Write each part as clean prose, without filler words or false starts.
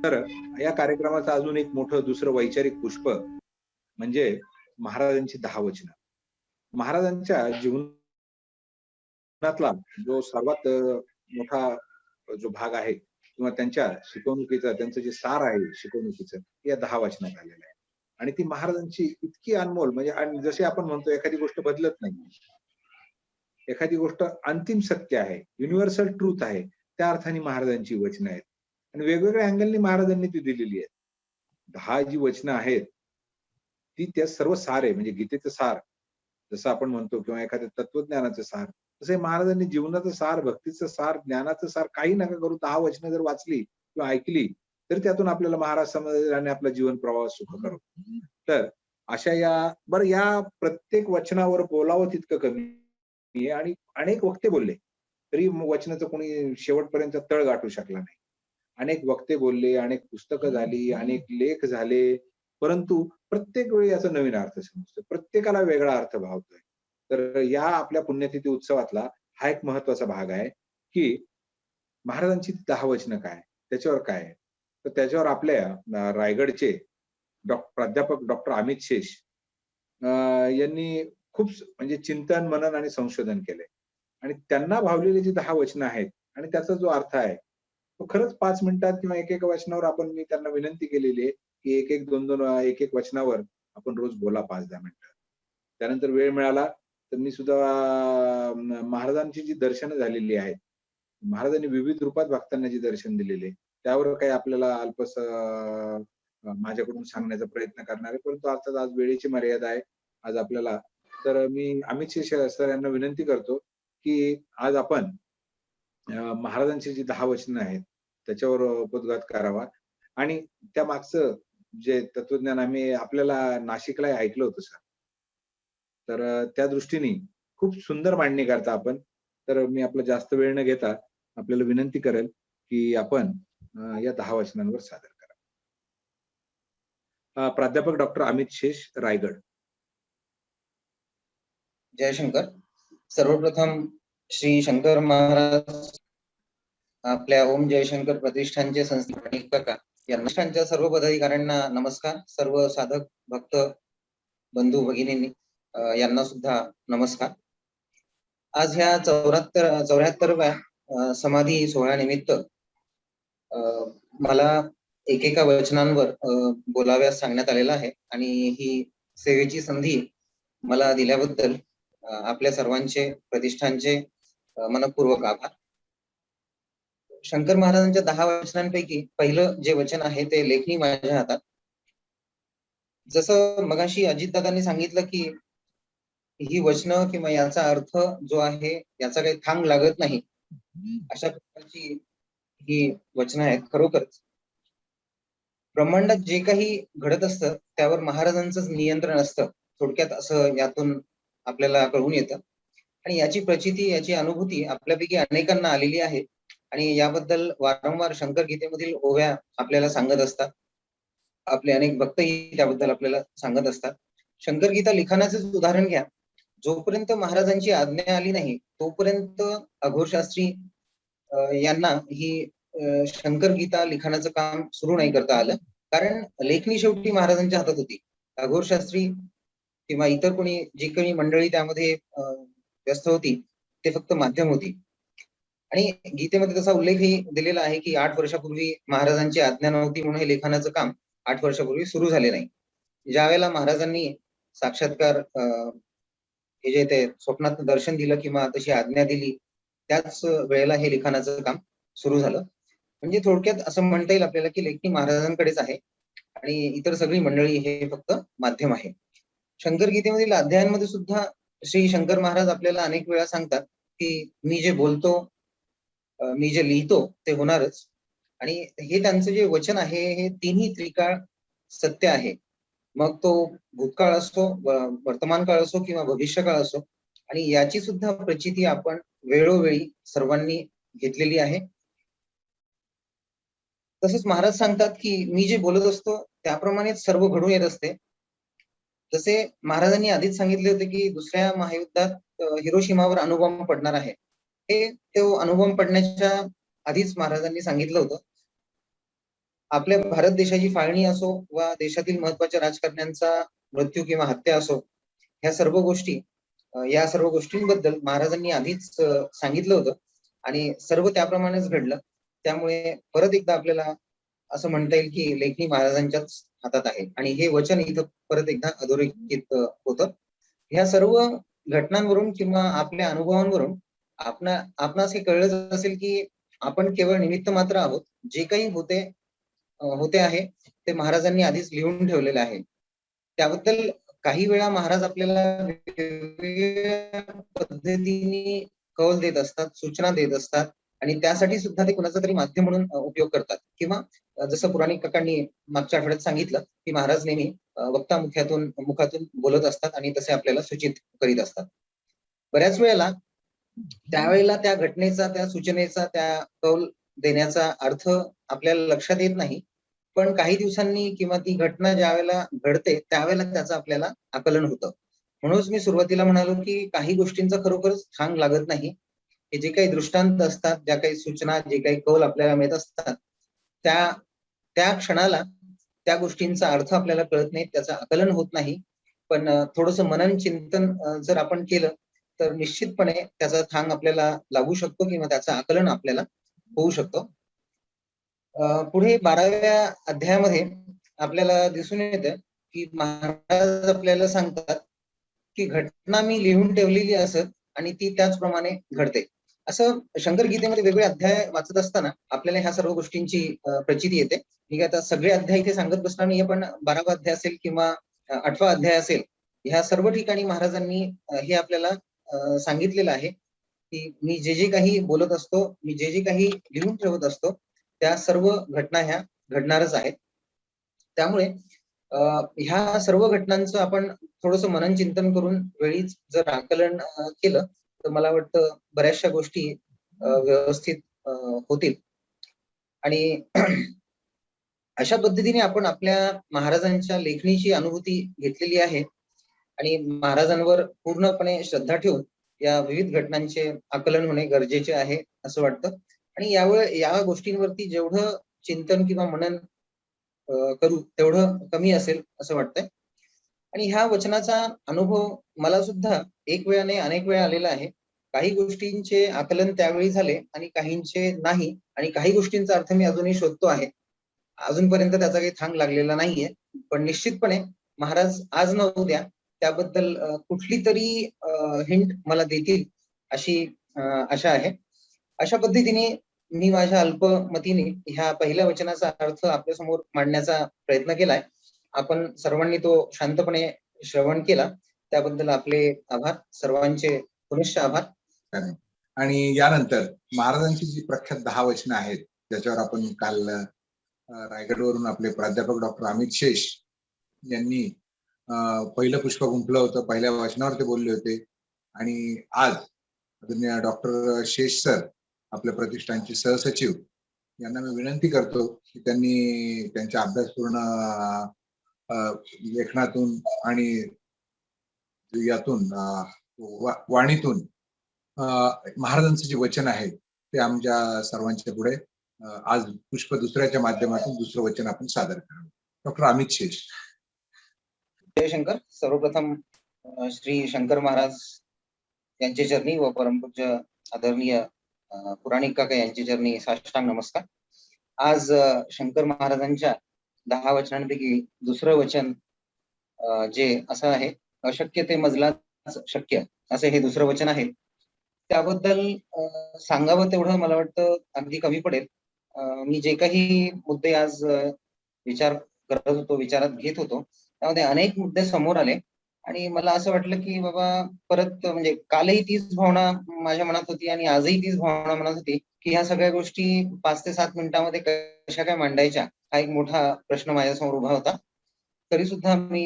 तर या कार्यक्रमाचं अजून एक मोठं दुसरं वैचारिक पुष्प म्हणजे महाराजांची 10 वचनं. महाराजांच्या जीवनातला जो सर्वात मोठा जो भाग आहे किंवा त्यांच्या शिकवणुकीचा त्यांचं जे सार आहे शिकवणुकीचं, या 10 वचनात आलेलं आहे. आणि ती महाराजांची इतकी अनमोल म्हणजे आणि जसे आपण म्हणतो एखादी गोष्ट बदलत नाही. एखादी गोष्ट अंतिम सत्य आहे, युनिव्हर्सल ट्रुथ आहे. त्या अर्थाने महाराजांची वचनं आहेत. आणि वेगवेगळ्या अँगलनी महाराजांनी ती दिलेली आहेत. 10 जी वचनं आहेत, ती त्या सर्व सार आहे म्हणजे गीतेचं सार, जसं आपण म्हणतो किंवा एखाद्या तत्वज्ञानाचं सार, तसं हे महाराजांनी जीवनाचं सार, भक्तीचं सार, ज्ञानाचं सार काही नका करू 10 वचनं जर वाचली किंवा ऐकली, तर त्यातून आपल्याला महाराज समजेल आणि आपला जीवन प्रवाह सुखकर होईल. तर अशा या प्रत्येक वचनावर बोलावं तितकं कमी आहे आणि अनेक वक्ते बोलले, तरी वचनाचं कोणी शेवटपर्यंत तळ गाठू शकला नाही. अनेक वक्ते बोलले, अनेक पुस्तकं झाली, अनेक लेख झाले, परंतु प्रत्येक वेळी याचा नवीन अर्थ समजतो. प्रत्येकाला वेगळा अर्थ भावतोय. तर या आपल्या पुण्यतिथी उत्सवातला हा एक महत्वाचा भाग आहे, की महाराजांची 10 वचनं काय? त्याच्यावर काय आहे? तर त्याच्यावर आपल्या रायगडचे प्राध्यापक डॉक्टर अमित शेष यांनी खूप म्हणजे चिंतन, मनन आणि संशोधन केलंय. आणि त्यांना भावलेली जी 10 वचनं आहेत आणि त्याचा जो अर्थ आहे, तो खरंच 5 मिनिटात किंवा एकेका वचनावर मी त्यांना विनंती केलेली आहे, की 1-1, 2-2 1-1 वचनावर आपण रोज बोला 5-10 मिनिटं. त्यानंतर वेळ मिळाला तर मी सुद्धा महाराजांची जी दर्शनं झालेली आहेत, महाराजांनी विविध रूपात भक्तांना जे दर्शन दिलेले, त्यावर काही आपल्याला अल्पसं माझ्याकडून सांगण्याचा प्रयत्न करणार आहे. परंतु अर्थात आज वेळेची मर्यादा आहे. आज आपल्याला तर मी अमित शेष सर यांना विनंती करतो, की आज आपण महाराजांची जी 10 वचनं आहेत, त्याच्यावर उपोद्घात करावा आणि त्यामागचं जे तत्वज्ञान आम्ही आपल्याला नाशिकला ऐकलं होतं सर. तर त्या दृष्टीने खूप सुंदर मांडणी करता आपण. तर मी आपला जास्त वेळ न घेता आपल्याला विनंती करेल, की आपण या 10 वचनांवर सादर करा. प्राध्यापक डॉक्टर अमित शेष, रायगड. जयशंकर. सर्वप्रथम श्री शंकर महाराज आपल्या ओम जयशंकर प्रतिष्ठानचे संस्थापक काका या प्रतिष्ठानच्या सर्व पदाधिकाऱ्यांना नमस्कार. सर्व साधक भक्त बंधू भगिनींनी यांना सुद्धा नमस्कार. आज ह्या 74व्या समाधी सोहळ्यानिमित्त मला एकेका वचनांवर बोलाव्यास सांगण्यात आलेलं आहे आणि ही सेवेची संधी मला दिल्याबद्दल आपल्या सर्वांचे प्रतिष्ठानचे मनपूर्वक आभार. शंकर महाराजांच्या 10 वचनांपैकी पहिलं जे वचन आहे ते लेखणी माझ्या हातात. जसं मगाशी अजितदादांनी सांगितलं की ही वचनं किंवा याचा अर्थ जो आहे याचा काही थांग लागत नाही, अशा प्रकारची ही वचनं आहेत. खरोखरच ब्रह्मांडात जे काही घडत असतं त्यावर महाराजांचंच नियंत्रण असतं, थोडक्यात असं यातून आपल्याला कळून येतं. आणि याची प्रचिती, याची अनुभूती आपल्यापैकी अनेकांना आलेली आहे आणि याबद्दल वारंवार शंकर गीतेमधील ओव्या आपल्याला सांगत असतात. आपले अनेक भक्तही त्याबद्दल आपल्याला सांगत असतात. शंकर गीता लिखाणाचंच उदाहरण घ्या. जोपर्यंत महाराजांची आज्ञा आली नाही तोपर्यंत अघोर शास्त्री यांना ही शंकर गीता लिखाणाचं काम सुरू नाही करता आलं, कारण लेखणी शेवटी महाराजांच्या हातात होती. अघोर शास्त्री किंवा इतर कोणी जी काही मंडळी त्यामध्ये व्यस्त होती ते फक्त माध्यम होती. आणि गीतेमध्ये तसा उल्लेखही दिलेला आहे की 8 वर्षापूर्वी महाराजांची आज्ञा नव्हती म्हणून हे लेखनाचं काम 8 वर्षापूर्वी सुरू झाले नाही. ज्या वेळेला महाराजांनी साक्षात्कार हे जे ते स्वप्नात दर्शन दिलं किंवा तशी आज्ञा दिली त्याच वेळेला हे लिखाणाचं काम सुरू झालं. म्हणजे थोडक्यात असं म्हणता येईल आपल्याला की लेखणी महाराजांकडेच आहे आणि इतर सगळी मंडळी हे फक्त माध्यम आहे. शंकर गीतेमधील अध्यायांमध्ये सुद्धा श्री शंकर महाराज आपल्याला अनेक वेळा सांगतात की मी जे बोलतो, मी जे लिहितो ते होणारच. आणि हे त्यांचं जे वचन आहे हे तिन्ही त्रिकाळ सत्य आहे. मग तो भूतकाळ असो, वर्तमान काळ असो किंवा भविष्यकाळ असो. आणि याची सुद्धा प्रचिती आपण वेळोवेळी सर्वांनी घेतलेली आहे. तसंच महाराज सांगतात की मी जे बोलत असतो त्याप्रमाणेच सर्व घडून येत असते. जसे महाराजांनी आधीच सांगितले होते की दुसऱ्या महायुद्धात हिरोशिमावर अणुबॉम्ब पडणार आहे. हे तो अणुबॉम्ब पडण्याच्या आधीच महाराजांनी सांगितलं होतं. आपल्या भारत देशाची फाळणी असो वा देशातील महत्वाच्या राजकारण्यांचा मृत्यू किंवा हत्या असो, ह्या सर्व गोष्टी या सर्व गोष्टींबद्दल महाराजांनी आधीच सांगितलं होतं आणि सर्व त्याप्रमाणेच घडलं. त्यामुळे परत एकदा आपल्याला असं म्हणता येईल की लेखणी महाराजांच्याच हातात आहे आणि हे वचन इथं परत एकदा अधोरेखित होतं. ह्या सर्व घटनांवरून किंवा आपल्या अनुभवांवरून आपणास हे कळलंच असेल की आपण केवळ निमित्त मात्र आहोत. जे काही होते आहे ते महाराजांनी आधीच लिहून ठेवलेले आहे. त्याबद्दल काही वेळा महाराज आपल्याला वेगवेगळ्या पद्धतीने कौल देत असतात, सूचना देत असतात आणि त्यासाठी सुद्धा ते कुणाचा तरी माध्यम म्हणून उपयोग करतात. किंवा जसं पुराणिक काकांनी मागच्या आठवड्यात सांगितलं की महाराज नेहमी वक्ता मुखातून बोलत असतात आणि तसे आपल्याला सूचित करीत असतात. बऱ्याच वेळेला त्यावेळेला त्या घटनेचा, त्या सूचनेचा, त्या कौल देण्याचा अर्थ आपल्याला लक्षात येत नाही. पण काही दिवसांनी किंवा ती घटना ज्यावेळेला घडते त्यावेळेला त्याचं आपल्याला आकलन होतं. म्हणूनच मी सुरुवातीला म्हणालो की काही गोष्टींचा खरोखरच थांग लागत नाही. हे जे काही दृष्टांत असतात, ज्या काही सूचना, जे काही कौल आपल्याला मिळत असतात, त्या त्या क्षणाला त्या गोष्टींचा अर्थ आपल्याला कळत नाही, त्याचं आकलन होत नाही. पण थोडंसं मनन चिंतन जर आपण केलं तर निश्चितपणे त्याचा थांग आपल्याला लागू शकतो किंवा त्याचं आकलन आपल्याला होऊ शकतं. पुढे 12व्या अध्यायामध्ये आपल्याला दिसून येतं की महाराज आपल्याला सांगतात की घटना मी लिहून ठेवलेली असत आणि ती त्याचप्रमाणे घडते. असं शंकर गीतेमध्ये वेगवेगळे अध्याय वाचत असताना आपल्याला ह्या सर्व गोष्टींची प्रचिती येते. ठीक आहे, आता सगळे अध्याय इथे सांगत बसणार नाहीये, पण 12वा अध्याय असेल किंवा 8वा अध्याय असेल, ह्या सर्व ठिकाणी महाराजांनी हे आपल्याला सांगितलेलं आहे की मी जे जे काही बोलत असतो, मी जे जे काही लिहून ठेवत असतो, त्या सर्व घटना ह्या घडणारच आहेत. त्यामुळे ह्या सर्व घटनांचं आपण थोडंसं मनन चिंतन करून वेळीच जर आकलन केलं तर मला वाटतं बऱ्याचशा गोष्टी व्यवस्थित होतील. आणि अशा पद्धतीने आपण आपल्या महाराजांच्या लेखणीची अनुभूती घेतलेली आहे आणि महाराजांवर पूर्णपणे श्रद्धा ठेवून या विविध घटनांचे आकलन होणे गरजेचे आहे असं वाटतं. आणि या गोष्टींवरती जेवढं चिंतन किंवा मनन करू तेवढं कमी असेल असं वाटतंय. आणि ह्या वचनाचा अनुभव मला सुद्धा एक वेळा नाही अनेक वेळा आलेला आहे. काही गोष्टींचे आकलन त्यावेळी झाले आणि काहींचे नाही आणि काही गोष्टींचा अर्थ मी अजूनही शोधतो आहे. अजूनपर्यंत त्याचा काही थांग लागलेला नाहीये. पण निश्चितपणे महाराज आज न उद्या त्याबद्दल कुठली तरी हिंट मला देतील अशी आशा आहे. अशा पद्धतीने मी माझ्या अल्पमतीने ह्या पहिल्या वचनाचा अर्थ आपल्यासमोर मांडण्याचा प्रयत्न केलाय. आपण सर्वांनी तो शांतपणे श्रवण केला त्याबद्दल आपले आभार. सर्वांचे पुनश्च आभार. आणि यानंतर महाराजांची जी प्रख्यात 10 वचनं आहेत ज्याच्यावर आपण काल रायगडवरून आपले प्राध्यापक डॉक्टर अमित शेष यांनी पहिलं पुष्प गुंफलं होतं. पहिल्या वचनावर ते बोलले होते. आणि आज आदरणीय डॉक्टर शेष सर आपल्या प्रतिष्ठानचे सहसचिव यांना मी विनंती करतो की त्यांनी त्यांच्या अभ्यासपूर्ण लेखनातून आणि यातून वाणीतून महाराजांचं जे वचन आहे ते आमच्या सर्वांच्या पुढे आज पुष्प दुसऱ्याच्या माध्यमातून दुसरं वचन आपण सादर करावं. डॉक्टर अमित शेष. जय शंकर. सर्वप्रथम श्री शंकर महाराज यांचे चरणी व परमपूज्य आदरणीय पुराणिक काका यांचे चरणी साष्टांग नमस्कार. आज शंकर महाराजांच्या 10 वचनांपैकी दुसरं वचन जे असं आहे, अशक्य ते मजला शक्य, असं हे दुसरं वचन आहे. त्याबद्दल सांगावं तेवढं मला वाटतं अगदी कमी पडेल. मी जे काही मुद्दे आज विचार करत होतो, विचारात घेत होतो, त्यामध्ये अनेक मुद्दे समोर आले आणि मला असं वाटलं की बाबा परत म्हणजे कालही तीच भावना माझ्या मनात होती आणि आजही तीच भावना मनात होती की ह्या सगळ्या गोष्टी 5 ते 7 मिनिटांमध्ये कशा काय मांडायच्या, हा एक मोठा प्रश्न माझ्यासमोर उभा होता. तरी सुद्धा मी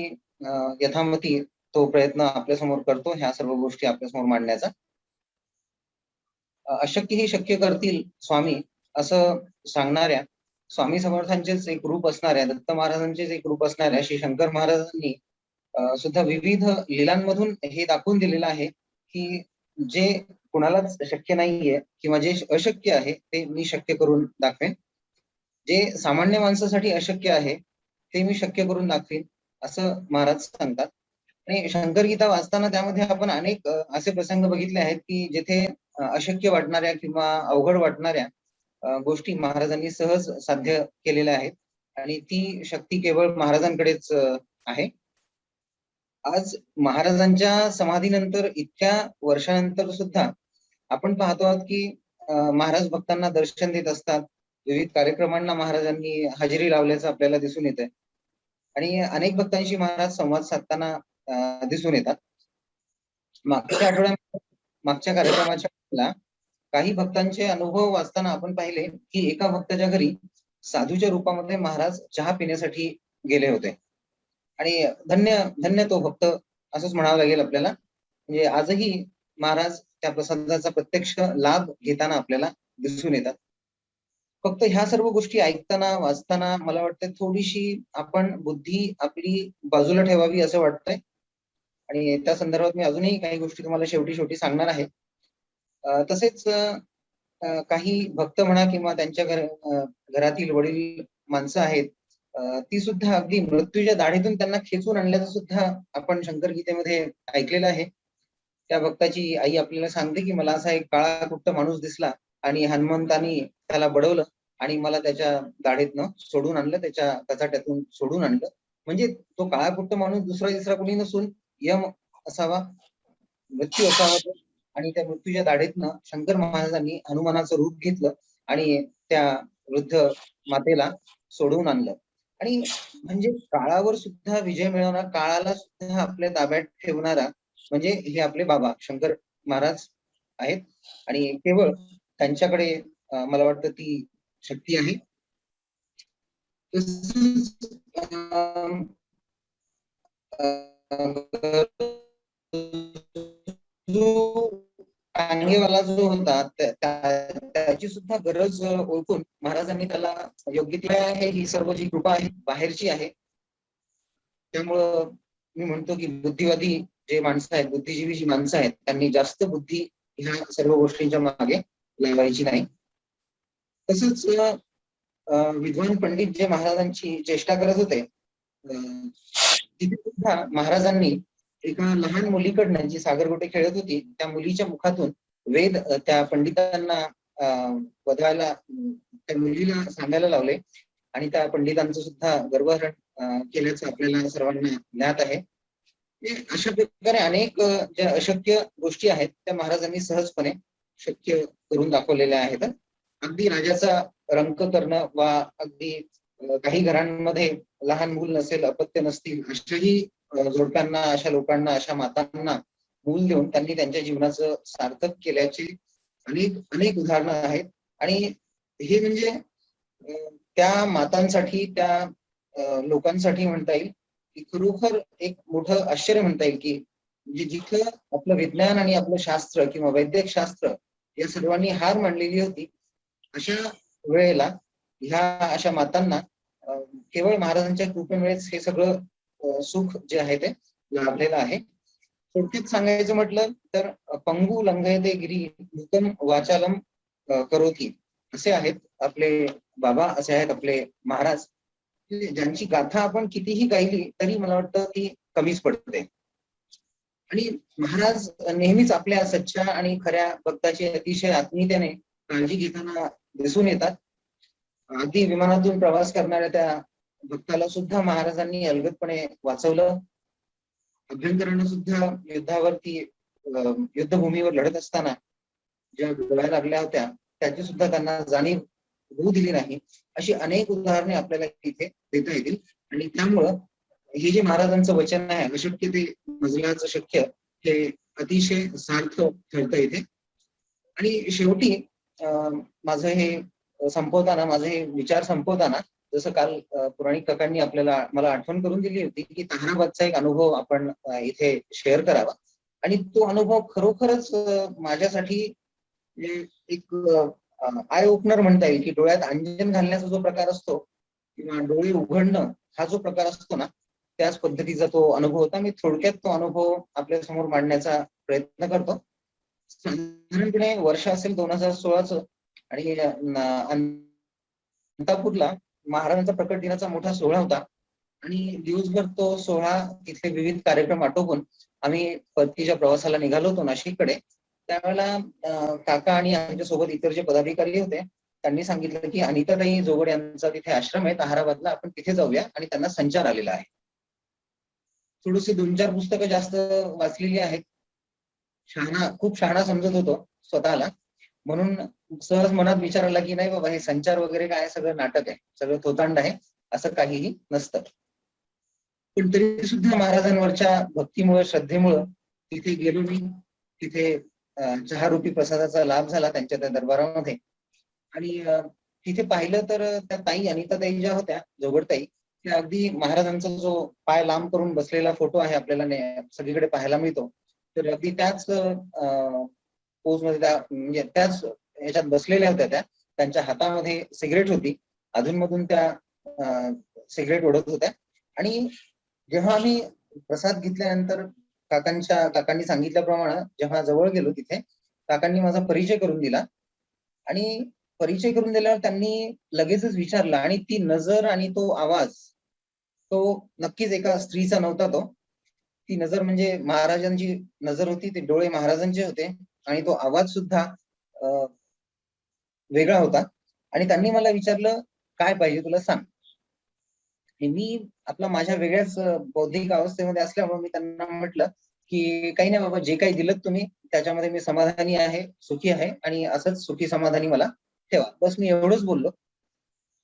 यथामती तो प्रयत्न आपल्यासमोर करतो ह्या सर्व गोष्टी आपल्यासमोर मांडण्याचा. अशक्य ही शक्य करतील स्वामी असं सांगणाऱ्या स्वामी समर्थांचेच एक रूप असणाऱ्या, दत्त महाराजांचेच एक रूप असणाऱ्या श्री शंकर महाराजांनी सुद्धा विविध लीलांमधून हे दाखवून दिलेलं आहे की जे कुणालाच शक्य नाहीये किंवा जे अशक्य आहे ते मी शक्य करून दाखवेन. जे सामान्य माणसासाठी अशक्य आहे ते मी शक्य करून दाखवीन, असं महाराज सांगतात. आणि शंकर गीता वाचताना त्यामध्ये आपण अनेक असे प्रसंग बघितले आहेत की जेथे अशक्य वाटणाऱ्या किंवा अवघड वाटणाऱ्या गोष्टी महाराजांनी सहज साध्य केलेल्या आहेत आणि ती शक्ती केवळ महाराजांकडेच आहे. आज महाराजांच्या समाधीनंतर इतक्या वर्षानंतर सुद्धा आपण पाहतो आहोत की महाराज भक्तांना दर्शन देत असतात. विविध कार्यक्रमांना महाराजांनी हजेरी लावल्याचं आपल्याला दिसून येत आहे आणि अनेक भक्तांशी महाराज संवाद साधताना दिसून येतात. मागच्या आठवड्यात मागच्या कार्यक्रमाच्या वेळेला काही भक्तांचे अनुभव वाचताना आपण पाहिले की एका भक्ताच्या घरी साधूच्या रूपामध्ये महाराज चहा पिण्यासाठी गेले होते आणि धन्य धन्य तो भक्त असंच म्हणावं लागेल आपल्याला. म्हणजे आजही महाराज त्या प्रसादाचा प्रत्यक्ष लाभ घेताना आपल्याला दिसून येतात. फक्त ह्या सर्व गोष्टी ऐकताना वाचताना मला वाटतं थोडीशी आपण बुद्धी आपली बाजूला ठेवावी असं वाटतंय आणि त्या संदर्भात मी अजूनही काही गोष्टी तुम्हाला शेवटी शेवटी सांगणार आहे. तसेच काही भक्त म्हणा किंवा त्यांच्या घरातील वडील माणसं आहेत, ती सुद्धा अगदी मृत्यूच्या दाढीतून त्यांना खेचून आणल्याचं सुद्धा आपण शंकर गीतेमध्ये ऐकलेलं आहे. त्या भक्ताची आई आपल्याला सांगते की मला असा एक काळाकुट्ट माणूस दिसला आणि हनुमंतानी त्याला बडवलं आणि मला त्याच्या दाढीतनं सोडून आणलं, त्याच्या कचाट्यातून सोडून आणलं. म्हणजे तो काळाकुट्ट माणूस दुसरा तिसरा कोणी नसून यम असावा, मृत्यू असावा तो. आणि त्या मृत्यूच्या दाढीतनं शंकर महाराजांनी हनुमानाचं रूप घेतलं आणि त्या वृद्ध मातेला सोडवून आणलं. आणि म्हणजे काळावर सुद्धा विजय मिळवणारा, काळाला सुद्धा आपल्या ताब्यात ठेवणारा म्हणजे हे आपले बाबा शंकर महाराज आहेत आणि केवळ त्यांच्याकडे मला वाटतं ती शक्ती आहे. तसंच जो टांगेवाला जो होता त्याची सुद्धा गरज ओळखून महाराजांनी त्याला योग्य ती आहे, ही सर्व जी कृपा आहे बाहेरची आहे. त्यामुळं मी म्हणतो की बुद्धिवादी जे माणसं आहेत, बुद्धिजीवी जी माणसं आहेत, त्यांनी जास्त बुद्धी ह्या सर्व गोष्टींच्या मागे लावायची नाही. तसंच विद्वान पंडित जे महाराजांची चेष्टा करत होते, तिथे सुद्धा महाराजांनी एका लहान मुलीकडनं जी सागरगोटे खेळत होती त्या मुलीच्या मुखातून वेद त्या पंडितांना वधवायला त्या मुलीला सांगायला लावले आणि त्या पंडितांचं सुद्धा गर्भहरण केल्याचं आपल्याला सर्वांना ज्ञात आहे. अशा प्रकारे अनेक ज्या अशक्य गोष्टी आहेत त्या महाराजांनी सहजपणे शक्य करून दाखवलेल्या आहेत. अगदी राजाचा रंक करणं वा अगदी काही घरांमध्ये लहान मूल नसेल, अपत्य नसतील, अशाही जोडप्यांना, अशा लोकांना, अशा मातांना मूल देऊन त्यांनी त्यांच्या जीवनाचं सार्थक केल्याची अनेक अनेक उदाहरणं आहेत. आणि हे म्हणजे त्या मातांसाठी, त्या लोकांसाठी म्हणता येईल की खरोखर एक मोठं आश्चर्य म्हणता येईल की म्हणजे जिथं आपलं विज्ञान आणि आपलं शास्त्र किंवा वैद्यक शास्त्र या सर्वांनी हार मानलेली होती, अशा वेळेला ह्या अशा मातांना केवळ महाराजांच्या कृपेमुळेच हे सगळं सुख जे आहे ते लाभलेलं आहे. थोडक्यात सांगायचं म्हटलं तर पंगू लंघयते गिरी नूतन वाचालम करोती असे आहेत आपले बाबा, असे आहेत आपले महाराज, ज्यांची गाथा आपण कितीही गायली तरी मला वाटतं ती कमीच पडते. आणि महाराज नेहमीच आपल्या सच्च्या आणि खऱ्या भक्ताची अतिशय आत्मीयतेने काळजी घेताना दिसून येतात. अगदी विमानातून प्रवास करणाऱ्या त्या भक्ताला सुद्धा महाराजांनी अलगदपणे वाचवलं. अभ्यंकरांना सुद्धा युद्धावरती युद्धभूमीवर लढत असताना ज्या गोळ्या लागल्या होत्या त्याची सुद्धा त्यांना जाणीव होऊ दिली नाही. अशी अनेक उदाहरणे आपल्याला इथे देता येतील. आणि त्यामुळं हे जे महाराजांचं वचन आहे, अशक्य ते मजलाचं शक्य, हे अतिशय सार्थ ठरतं इथे. आणि शेवटी माझं हे संपवताना, माझे हे विचार संपवताना, जसं काल पुराणिक काकांनी आपल्याला मला आठवण करून दिली होती की ताहराबादचा एक अनुभव आपण इथे शेअर करावा. आणि तो अनुभव खरोखरच माझ्यासाठी एक आय ओपनर म्हणता येईल की डोळ्यात अंजन घालण्याचा जो प्रकार असतो किंवा डोळे उघडणं हा जो प्रकार असतो ना, त्याच पद्धतीचा तो अनुभव होता. मी थोडक्यात तो अनुभव आपल्या समोर मांडण्याचा प्रयत्न करतो. साधारणपणे वर्ष असेल 2016चं आणि अंतापूरला महाराजांचा प्रकट दिनाचा मोठा सोहळा होता आणि दिवसभर तो सोहळा तिथले विविध कार्यक्रम आटोपून आम्ही परतीच्या प्रवासाला निघालो होतो नाशिककडे. त्यावेळेला काका आणि आमच्या सोबत इतर जे पदाधिकारी होते त्यांनी सांगितलं की अनिताताई जोगड यांचा तिथे आश्रम आहे ताहाराबादला, आपण तिथे जाऊया आणि त्यांना संचार आलेला आहे. थोडीशी 2-4 पुस्तकं जास्त वाचलेली आहेत. खूप शहाणा समजत होतो स्वतःला, म्हणून सहज मनात विचार आला की नाही बाबा हे संचार वगैरे काय सगळं नाटक आहे, सगळं थोतांड आहे, असं काहीही नसतं. पण तरी सुद्धा महाराजांवरच्या भक्तीमुळे श्रद्धेमुळं तिथे गेलो मी. तिथे चहारूपी प्रसादाचा लाभ झाला त्यांच्या त्या दरबारामध्ये. आणि तिथे पाहिलं तर त्या ताई अनिताताई ज्या होत्या जोगडताई, त्या अगदी महाराजांचा जो पाय लांब करून बसलेला फोटो आहे आपल्याला सगळीकडे पाहायला मिळतो, तर अगदी त्याच पोज मध्ये त्या म्हणजे त्याच ह्याच्यात बसलेल्या होत्या त्या. त्यांच्या हातामध्ये सिगरेट होती, अधूनमधून त्या सिगरेट ओढत होत्या. आणि जेव्हा आम्ही प्रसाद घेतल्यानंतर काकांनी सांगितल्याप्रमाणे जेव्हा जवळ गेलो तिथे काकांनी माझा परिचय करून दिला. आणि परिचय करून दिल्यावर त्यांनी लगेचच विचारलं, आणि ती नजर आणि तो आवाज तो नक्कीच एका स्त्रीचा नव्हता. ती नजर म्हणजे महाराजांची नजर होती, ते डोळे महाराजांचे होते आणि तो आवाज सुद्धा वेगळा होता. आणि त्यांनी मला विचारलं, काय पाहिजे तुला सांग. मी माझ्या वेगळ्याच बौद्धिक अवस्थेमध्ये असल्यामुळे मी त्यांना म्हटलं की काही नाही बाबा, जे काही दिलं तुम्ही त्याच्यामध्ये मी समाधानी आहे, सुखी आहे, आणि असंच सुखी समाधानी मला ठेवा, बस मी एवढंच बोललो.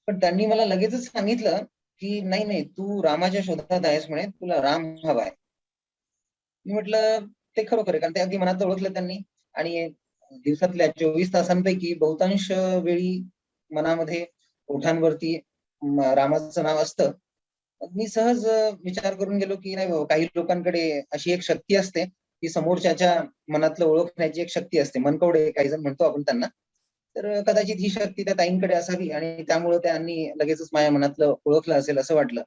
पण त्यांनी मला लगेचच सांगितलं की नाही नाही, तू रामाच्या शोधात आहेस म्हणे, तुला राम हवा आहे. मी म्हटलं ते खरोखर आहे, कारण ते अगदी मनात ओळखलं त्यांनी. आणि दिवसातल्या 24 तासांपैकी बहुतांश वेळी मनामध्ये ओठांवरती रामाचं नाव असतं. मी सहज विचार करून गेलो की नाही बाबा, काही लोकांकडे अशी एक शक्ती असते की समोरच्याच्या मनातलं ओळखण्याची एक शक्ती असते, मनकवडे काही जण म्हणतो आपण त्यांना. तर कदाचित ही शक्ती त्या ताईंकडे असावी आणि त्यामुळे त्यांनी लगेचच माझ्या मनातलं ओळखलं असेल असं वाटलं.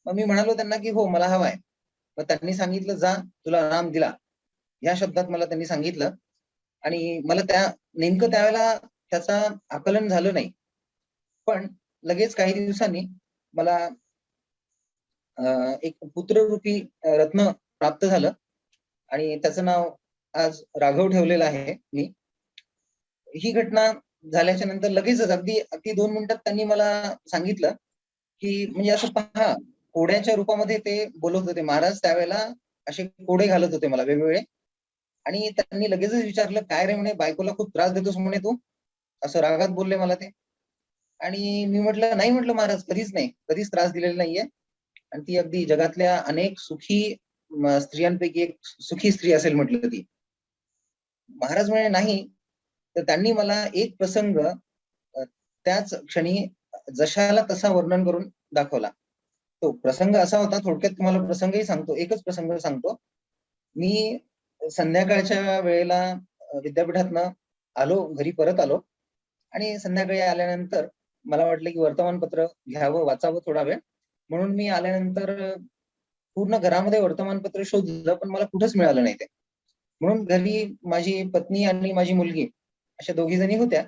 मग मी म्हणालो त्यांना की हो, मला हवाय. मग त्यांनी सांगितलं, जा, तुला राम दिला, या शब्दात मला त्यांनी सांगितलं. आणि मला नेमकं त्यावेळेला त्याचा आकलन झालं नाही. पण लगेच काही दिवसांनी मला एक पुत्ररूपी रत्न प्राप्त झालं आणि त्याचं नाव आज राघव ठेवलेलं आहे मी. ही घटना झाल्याच्या नंतर लगेचच अगदी अगदी 2 मिनिटात त्यांनी मला सांगितलं की म्हणजे असं पहा, कोड्याच्या रूपामध्ये ते बोलत होते महाराज त्यावेळेला, असे कोडे घालत होते मला वेगवेगळे. आणि त्यांनी लगेचच विचारलं, काय रे म्हणे, बायकोला खूप त्रास देतोस म्हणे तू, असं रागात बोलले मला ते. आणि मी म्हटलं नाही, म्हटलं महाराज, कधीच नाही, कधीच त्रास दिलेला नाहीये. आणि ती अगदी जगातल्या अनेक सुखी स्त्रियांपैकी एक सुखी स्त्री असेल म्हटलं ती. महाराज म्हणे नाही. तर त्यांनी मला एक प्रसंग त्याच क्षणी जशाला तसा वर्णन करून दाखवला. तो प्रसंग असा होता, थोडक्यात तुम्हाला प्रसंगही सांगतो, एकच प्रसंग सांगतो. मी संध्याकाळच्या वेळेला विद्यापीठातनं घरी परत आलो. आणि संध्याकाळी आल्यानंतर मला वाटलं की वर्तमानपत्र घ्यावं, वाचावं थोडा वेळ. म्हणून मी आल्यानंतर पूर्ण घरामध्ये वर्तमानपत्र शोधलं, पण मला कुठंच मिळालं नाही ते. म्हणून घरी माझी पत्नी आणि माझी मुलगी अशा दोघी जणी होत्या.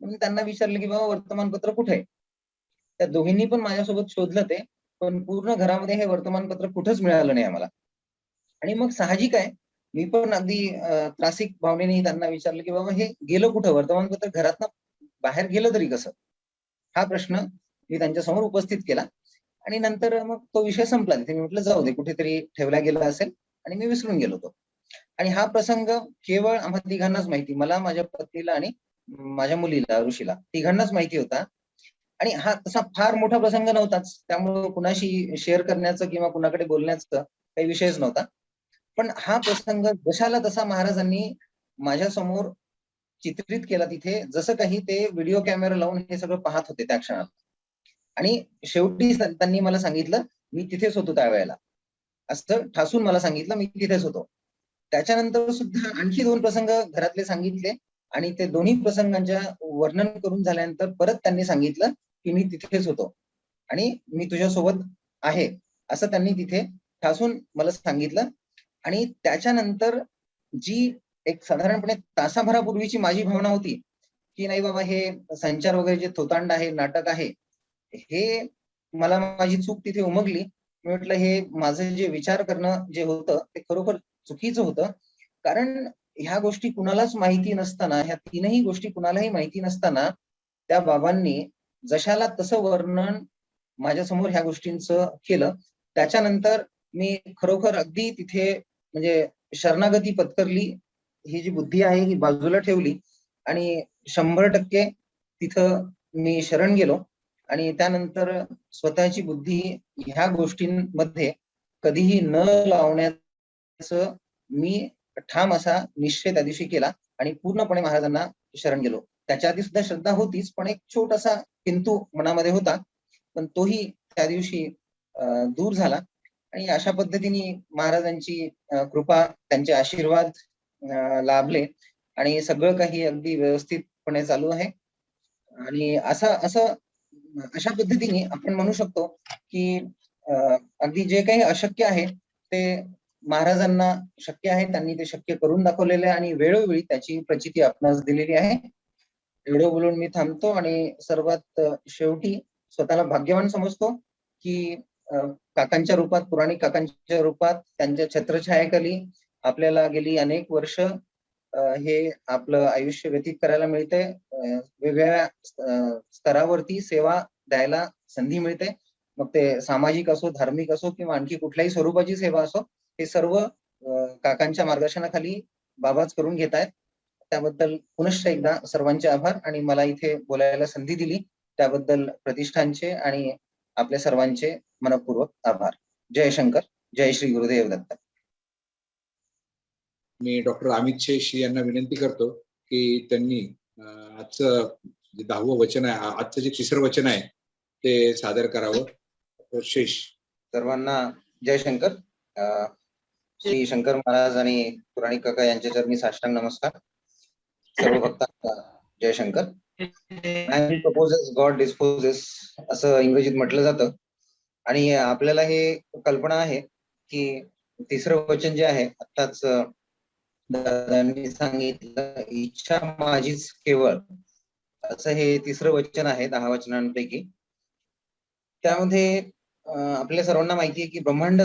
म्हणून त्यांना विचारलं की बाबा, वर्तमानपत्र कुठे आहे. त्या दोघींनी पण माझ्यासोबत शोधलं ते, पण पूर्ण घरामध्ये हे वर्तमानपत्र कुठंच मिळालं नाही आम्हाला. आणि मग साहजिक आहे, मी पण अगदी त्रासिक भावनेने त्यांना विचारलं की बाबा, हे गेलं कुठं, वर्तमानपत्र घरातनं बाहेर गेलं तरी कसं, हा प्रश्न मी त्यांच्यासमोर उपस्थित केला. आणि नंतर मग तो विषय संपला तिथे. मी म्हटलं जाऊ दे, कुठेतरी ठेवला गेला असेल आणि मी विसरून गेलो तो. आणि हा प्रसंग केवळ आम्हा तिघांनाच माहिती, मला, माझ्या पत्नीला आणि माझ्या मुलीला ऋषीला, तिघांनाच माहिती होता. आणि हा तसा फार मोठा प्रसंग नव्हताच, त्यामुळे कुणाशी शेअर करण्याचं किंवा कुणाकडे बोलण्याचं काही विषयच नव्हता. पण हा प्रसंग जशाला तसा महाराजांनी माझ्या समोर चित्रित केला तिथे, जसं काही ते व्हिडिओ कॅमेरा लावून हे सगळं पाहत होते त्या क्षणात. आणि शेवटी त्यांनी मला सांगितलं, मी तिथेच होतो त्यावेळेला, असं ठासून मला सांगितलं, मी तिथेच होतो. त्याच्यानंतर सुद्धा आणखी 2 प्रसंग घरातले सांगितले आणि ते दोन्ही प्रसंगांच्या वर्णन करून झाल्यानंतर परत त्यांनी सांगितलं की मी तिथेच होतो आणि मी तुझ्यासोबत आहे, असं त्यांनी तिथे ठासून मला सांगितलं. आणि त्याच्यानंतर जी एक साधारणपणे तासाभरापूर्वीची माझी भावना होती की नाही बाबा हे संचार वगैरे जे थोतांड आहे, नाटक आहे, हे मला माझी चूक तिथे उमगली. मी म्हटलं हे माझं जे विचार करणं जे होतं ते खरोखर चुकीचं होतं. कारण ह्या गोष्टी कुणालाच माहिती नसताना, ह्या तीनही गोष्टी कुणालाही माहिती नसताना त्या बाबांनी जशाला तसं वर्णन माझ्यासमोर ह्या गोष्टींचं केलं. त्याच्यानंतर मी खरोखर अगदी तिथे म्हणजे शरणागती पत्करली. ही जी बुद्धी आहे ही बाजूला ठेवली आणि 100% तिथं मी शरण गेलो आणि त्यानंतर स्वतःची बुद्धी ह्या गोष्टींमध्ये कधीही न लावण्याचं मी ठाम असा निश्चय त्या दिवशी केला आणि पूर्णपणे महाराजांना शरण गेलो. त्याच्या आधी सुद्धा श्रद्धा होतीच, पण एक छोटासा किंतु मनामध्ये होता, पण तोही त्या दिवशी दूर झाला आणि अशा पद्धतीने महाराजांची कृपा, त्यांचे आशीर्वाद लाभले आणि सगळं काही अगदी व्यवस्थितपणे चालू आहे. आणि अशा पद्धतीने आपण म्हणू शकतो की अगदी जे काही अशक्य आहे ते महाराजांना शक्य आहे. त्यांनी ते शक्य करून दाखवलेले आहे आणि वेळोवेळी त्याची प्रचिती आपणास दिलेली आहे. एवढं बोलून मी थांबतो आणि सर्वात शेवटी स्वतःला भाग्यवान समजतो की काकांच्या रूपात, पुराणिक काकांच्या रूपात त्यांच्या छत्रछायाखाली आपल्याला गेली अनेक वर्ष हे आपलं आयुष्य व्यतीत करायला मिळते. वेगवेगळ्या स्तरावरती सेवा द्यायला संधी मिळते. मग ते सामाजिक असो, धार्मिक असो किंवा आणखी कुठल्याही स्वरूपाची सेवा असो, हे सर्व काकांच्या मार्गदर्शनाखाली बाबाच करून घेत आहेत. त्याबद्दल पुनश्च एकदा सर्वांचे आभार आणि मला इथे बोलायला संधी दिली त्याबद्दल प्रतिष्ठानचे आणि आपल्या सर्वांचे मनपूर्वक आभार. जय शंकर, जय श्री गुरुदेव दत्त. मी डॉक्टर अमित शेष यांना विनंती करतो की त्यांनी आजचं जे 10वं वचन आहे, आजचं जे 3रं वचन आहे ते सादर करावं. डॉक्टर शेष. सर्वांना जय शंकर. श्री शंकर महाराज आणि पुराणिक काका यांच्या चरणी साष्टांग नमस्कार. सर्व भक्तांना जय Shankar. Man proposes, god disposes असं इंग्रजीत म्हटलं जातं आणि आपल्याला हे कल्पना आहे की 3रं वचन जे आहे आत्ताच दादांनी सांगितलं, इच्छा माझीच केवळ, असं हे 3रं वचन आहे 10 वचनांपैकी. त्यामध्ये आपल्या सर्वांना माहिती आहे की ब्रह्मांड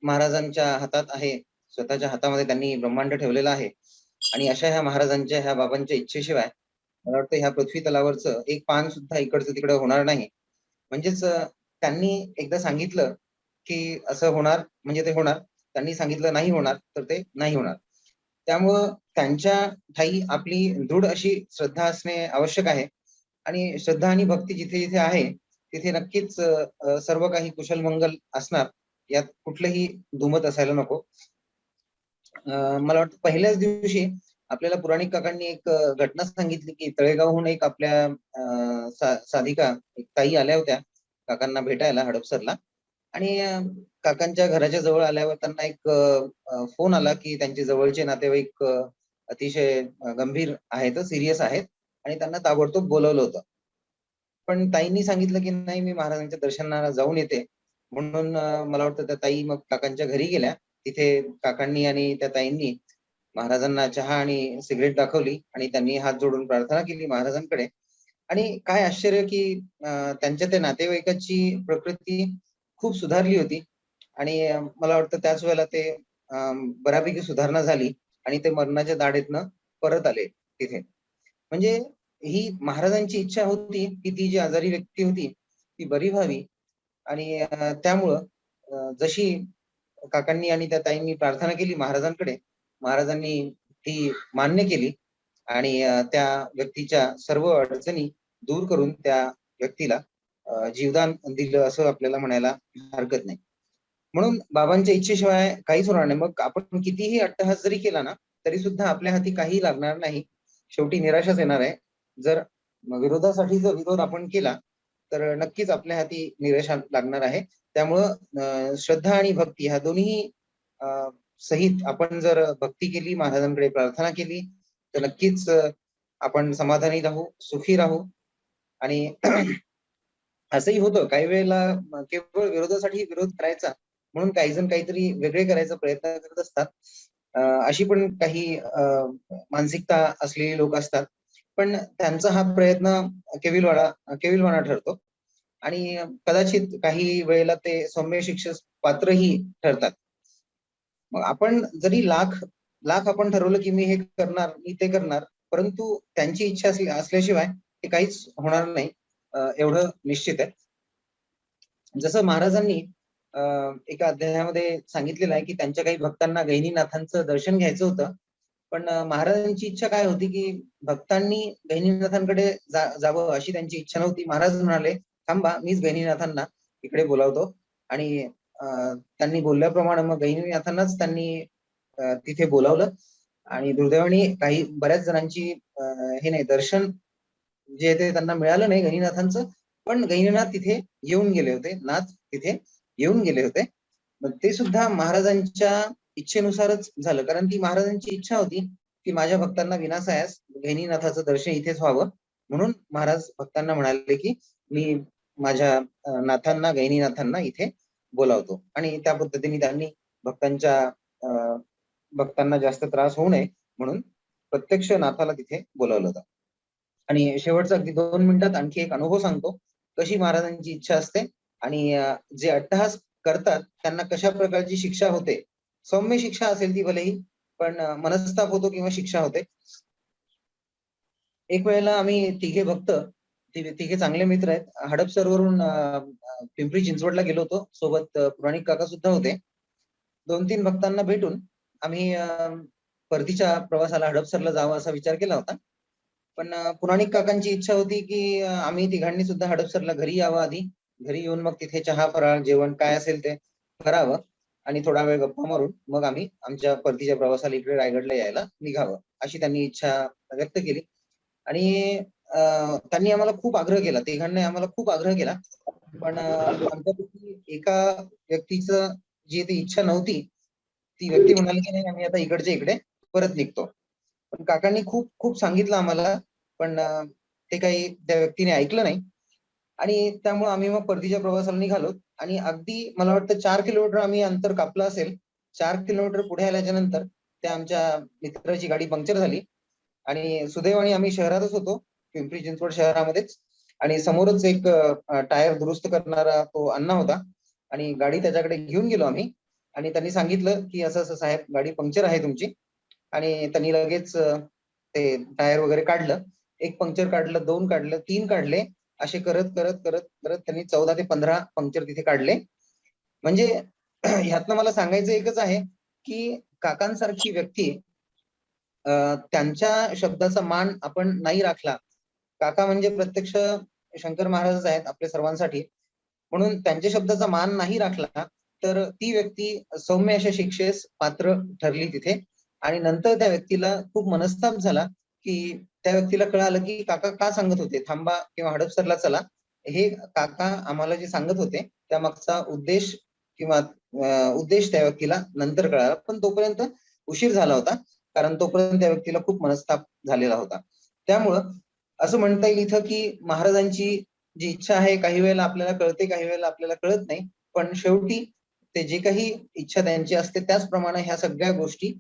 महाराजांच्या हातात आहे. स्वतःच्या हातामध्ये त्यांनी ब्रह्मांड ठेवलेलं आहे आणि अशा ह्या महाराजांच्या, ह्या बाबांच्या इच्छेशिवाय मला वाटतं ह्या पृथ्वी तलावरचं एक पान सुद्धा इकडचं तिकडं होणार नाही. म्हणजेच त्यांनी एकदा सांगितलं की असं होणार म्हणजे ते होणार, त्यांनी सांगितलं नाही होणार तर ते नाही होणार. त्यामुळं त्यांच्या ठायी आपली दृढ अशी श्रद्धा असणे आवश्यक आहे आणि श्रद्धा आणि भक्ती जिथे जिथे आहे तिथे नक्कीच सर्व काही कुशल मंगल असणार, यात कुठलंही दुमत असायला नको. मला वाटतं पहिल्याच दिवशी आपल्याला पुराणिक काकांनी एक घटना सांगितली की तळेगावहून एक आपल्या साधिका एक ताई आल्या होत्या काकांना भेटायला हडपसरला आणि काकांच्या घराच्या जवळ आल्यावर त्यांना एक फोन आला की त्यांचे जवळचे नातेवाईक अतिशय गंभीर आहेत, सिरियस आहेत आणि त्यांना ताबडतोब बोलवलं होतं. पण ताईंनी सांगितलं की नाही मी महाराजांच्या दर्शनाला जाऊन येते. म्हणून मला वाटतं त्या ताई मग काकांच्या घरी गेल्या. तिथे काकांनी आणि त्या ताईंनी महाराजांना चहा आणि सिगरेट दाखवली आणि त्यांनी हात जोडून प्रार्थना केली महाराजांकडे. आणि काय आश्चर्य की त्यांच्या त्या नातेवाईकाची प्रकृती खूप सुधारली होती आणि मला वाटतं त्याच वेळेला ते बऱ्यापैकी सुधारणा झाली आणि ते मरणाच्या दाढेतनं परत आले तिथे. म्हणजे ही महाराजांची इच्छा होती की ती जी आजारी व्यक्ती होती ती बरी व्हावी आणि त्यामुळं जशी काकांनी आणि त्या ताईंनी प्रार्थना केली महाराजांकडे, महाराजांनी ती मान्य केली आणि त्या व्यक्तीच्या सर्व अडचणी दूर करून त्या व्यक्तीला जीवदान दिलं असं आपल्याला म्हणायला हरकत नाही. म्हणून बाबांच्या इच्छेशिवाय काहीच होणार नाही. मग आपण कितीही अट्टहास जरी केला ना तरी सुद्धा आपल्या हाती काही लागणार नाही. शेवटी निराशाच येणार आहे. जर विरोधासाठी जर विरोध आपण केला तर नक्कीच आपल्या हाती निराशा लागणार आहे. त्यामुळं श्रद्धा आणि भक्ती ह्या दोन्ही सहित आपण जर भक्ती केली, महाराजांकडे प्रार्थना केली तर नक्कीच आपण समाधानी राहू, सुखी राहू. आणि असंही होतं काही वेळेला केवळ विरोधासाठी विरोध करायचा म्हणून काही जण काहीतरी वेगळे करायचा प्रयत्न करत असतात. अशी पण काही मानसिकता असलेली लोक असतात पण त्यांचा हा प्रयत्न केविलवाणा ठरतो आणि कदाचित काही वेळेला ते सौम्य शिक्षेस पात्रही ठरतात. मग आपण जरी लाख आपण ठरवलं की मी हे करणार, मी ते करणार, परंतु त्यांची इच्छा असल्याशिवाय ते काहीच होणार नाही, एवढं निश्चित आहे. जसं महाराजांनी एका अध्यायामध्ये सांगितलेलं आहे की त्यांच्या काही भक्तांना गहिनीनाथांचं दर्शन घ्यायचं होतं, पण महाराजांची इच्छा काय होती की भक्तांनी गहिनीनाथांकडे जावं अशी त्यांची इच्छा नव्हती. महाराज म्हणाले, थांबा, मीच गहिनीनाथांना इकडे बोलावतो. आणि त्यांनी बोलल्याप्रमाणे मग गहिनीनाथांनाच त्यांनी तिथे बोलावलं आणि दुर्दैवाने काही बऱ्याच जणांची हे नाही, दर्शन जे ते त्यांना मिळालं नाही गहिनीनाथांचं, पण गहिनीनाथ तिथे येऊन गेले होते, नाथ तिथे येऊन गेले होते. मग ते सुद्धा महाराजांच्या इच्छेनुसारच झालं, कारण ती महाराजांची इच्छा होती की माझ्या भक्तांना विनासायास गहिनीनाथाचं दर्शन इथेच व्हावं. म्हणून महाराज भक्तांना म्हणाले की मी माझ्या नाथांना, गहिनीनाथांना इथे बोलावतो. आणि त्या पद्धतीने त्यांनी भक्तांना जास्त त्रास होऊ नये म्हणून प्रत्यक्ष नाथाला तिथे बोलावलं होतं. आणि शेवटचा अगदी 2 मिनिटात आणखी एक अनुभव सांगतो, कशी महाराजांची इच्छा असते आणि जे अट्टहास करतात त्यांना कशा प्रकारची शिक्षा होते. सौम्य शिक्षा असेल ती भलेही, पण मनस्ताप होतो किंवा शिक्षा होते. एक वेळेला आम्ही तिघे चांगले मित्र आहेत, हडपसरवरून पिंपरी चिंचवडला गेलो होतो. सोबत पुराणिक काका सुद्धा होते. 2-3 भक्तांना भेटून आम्ही परतीच्या प्रवासाला हडपसरला जावं असा विचार केला होता. पण पुराणिक काकांची इच्छा होती की आम्ही तिघांनी सुद्धा हडपसरला घरी यावं आधी. घरी येऊन मग तिथे चहा, फराळ, जेवण काय असेल ते करावं आणि थोडा वेळ गप्पा मारून मग आम्ही आमच्या परतीच्या प्रवासाला इकडे रायगडला यायला निघावं, अशी त्यांनी इच्छा व्यक्त केली. आणि त्यांनी आम्हाला खूप आग्रह केला, तिघांनी आम्हाला खूप आग्रह केला. पण आमच्यापैकी एका व्यक्तीचं जी ती इच्छा नव्हती, ती व्यक्ती म्हणाली की नाही, आम्ही आता इकडच्या इकडे परत निघतो. पण काकांनी खूप खूप सांगितलं आम्हाला, पण ते काही त्या व्यक्तीने ऐकलं नाही. आणि त्यामुळे आम्ही मग परतीच्या प्रवासाला निघालो आणि अगदी मला वाटतं 4 किलोमीटर आम्ही अंतर कापलं असेल. 4 किलोमीटर पुढे आल्याच्या नंतर त्या आमच्या मित्राची गाडी पंक्चर झाली आणि सुदैवाने आम्ही शहरातच होतो, पिंपरी चिंचवड शहरामध्येच. आणि समोरच एक टायर दुरुस्त करणारा तो अण्णा होता आणि गाडी त्याच्याकडे घेऊन गेलो आम्ही. आणि त्यांनी सांगितलं की असं असं साहेब, गाडी पंक्चर आहे तुमची. आणि त्यांनी लगेच ते टायर वगैरे काढलं. एक पंक्चर काढलं, 2 काढलं, 3 काढले. असे करत करत करत करत त्यांनी 14 ते 15 पंक्चर तिथे काढले. म्हणजे ह्यातनं मला सांगायचं एकच आहे की काकांसारखी व्यक्ती, त्यांच्या शब्दाचा मान आपण नाही राखला. काका म्हणजे प्रत्यक्ष शंकर महाराजच आहेत आपल्या सर्वांसाठी. म्हणून त्यांच्या शब्दाचा मान नाही राखला तर ती व्यक्ती सौम्य अशा शिक्षेस पात्र ठरली तिथे. आणि नंतर त्या व्यक्तीला खूप मनस्ताप झाला की त्या व्यक्तीला कळालं की काका का सांगत होते थांबा किंवा हडपसरला चला. हे काका आम्हाला जे सांगत होते त्यामागचा उद्देश त्या व्यक्तीला नंतर कळाला, पण तोपर्यंत उशीर झाला होता, कारण तोपर्यंत त्या व्यक्तीला खूप मनस्ताप झालेला होता. त्यामुळं असं म्हणता येईल इथं की महाराजांची जी इच्छा आहे काही वेळेला आपल्याला कळते, काही वेळेला आपल्याला कळत नाही, पण शेवटी ते जे काही इच्छा त्यांची असते त्याचप्रमाणे ह्या सगळ्या गोष्टी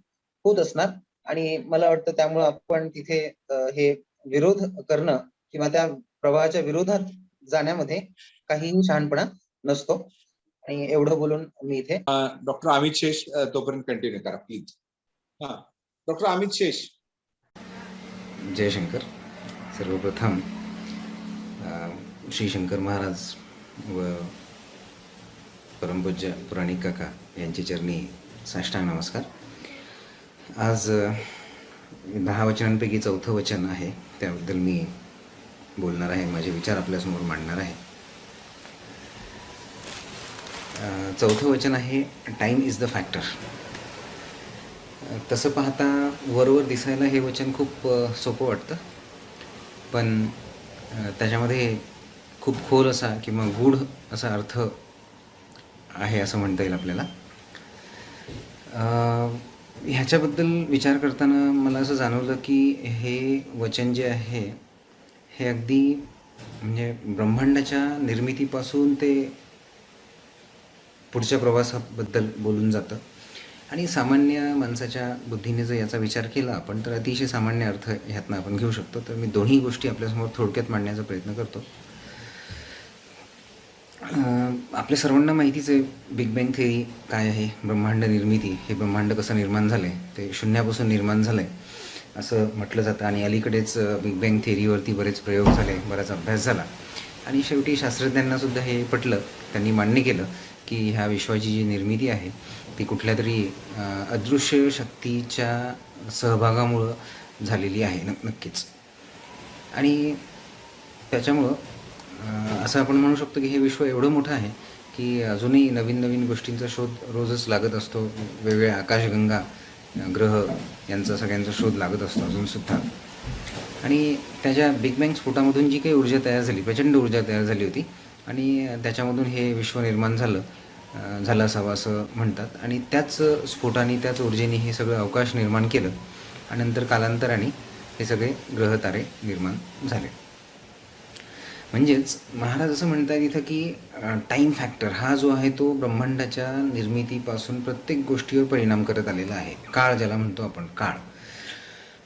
होत असणार. आणि मला वाटतं त्यामुळे आपण तिथे हे विरोध करणं किंवा त्या प्रवाहाच्या विरोधात जाण्यामध्ये काहीही शहाणपणा नसतो. आणि एवढं बोलून मी इथे डॉक्टर अमित शेष तोपर्यंत कंटिन्यू करा प्लीज. हा, डॉक्टर अमित शेष. जय शंकर. सर्वप्रथम श्री शंकर महाराज व परमपूज्य पुराणिक काका यांच्या चरणी साष्टांग नमस्कार. आज 10 वचनांपैकी 4थं वचन आहे, त्याबद्दल मी बोलणार आहे, माझे विचार आपल्यासमोर मांडणार आहे. 4थं वचन आहे, टाईम इज द फॅक्टर. तसं पाहता वरवर दिसायला हे वचन खूप सोपं वाटतं, पण त्याच्यामध्ये खूप खोल असा किंवा गूढ असा अर्थ आहे असं म्हणता येईल आपल्याला. ह्याच्याबद्दल विचार करताना मला असं जाणवलं की हे वचन जे आहे हे अगदी म्हणजे ब्रह्मांडाच्या निर्मितीपासून ते पुढच्या प्रवासाबद्दल बोलून जातं. आणि सामान्य माणसाच्या बुद्धीने जर याचा विचार केला आपण तर अतिशय सामान्य अर्थ ह्यातनं आपण घेऊ शकतो. तर मी दोन्ही गोष्टी आपल्यासमोर थोडक्यात मांडण्याचा प्रयत्न करतो. आपल्या सर्वांना माहितीच आहे बिग बँग थेअरी काय आहे, ब्रह्मांड निर्मिती, हे ब्रह्मांड कसं निर्माण झालं आहे, ते शून्यापासून निर्माण झालं आहे असं म्हटलं जातं. आणि अलीकडेच बिग बँग थेअरीवरती बरेच प्रयोग झाले, बराच अभ्यास झाला आणि शेवटी शास्त्रज्ञांनासुद्धा हे पटलं. त्यांनी मान्य केलं की ह्या विश्वाची जी निर्मिती आहे ती कुठल्या तरी अदृश्य शक्तीच्या सहभागामुळं झालेली आहे नक्कीच. आणि त्याच्यामुळं असं आपण म्हणू शकतो की हे विश्व एवढं मोठं आहे की अजूनही नवीन नवीन गोष्टींचा शोध रोजच लागत असतो. वेगवेगळ्या आकाशगंगा, ग्रह यांचा सगळ्यांचा शोध लागत असतो अजूनसुद्धा. आणि त्याच्या बिग बँग स्फोटामधून जी काही ऊर्जा तयार झाली, प्रचंड ऊर्जा तयार झाली होती आणि त्याच्यामधून हे विश्व निर्माण झालं असावं असं म्हणतात. आणि त्याच स्फोटाने, त्याच ऊर्जेने हे सगळं अवकाश निर्माण केलं आणि नंतर कालांतराने हे सगळे ग्रह तारे निर्माण झाले. म्हणजेच महाराज असं म्हणतात इथं की टाईम फॅक्टर हा जो आहे तो ब्रह्मांडाच्या निर्मितीपासून प्रत्येक गोष्टीवर परिणाम करत आलेला आहे. काळ ज्याला म्हणतो आपण, काळ,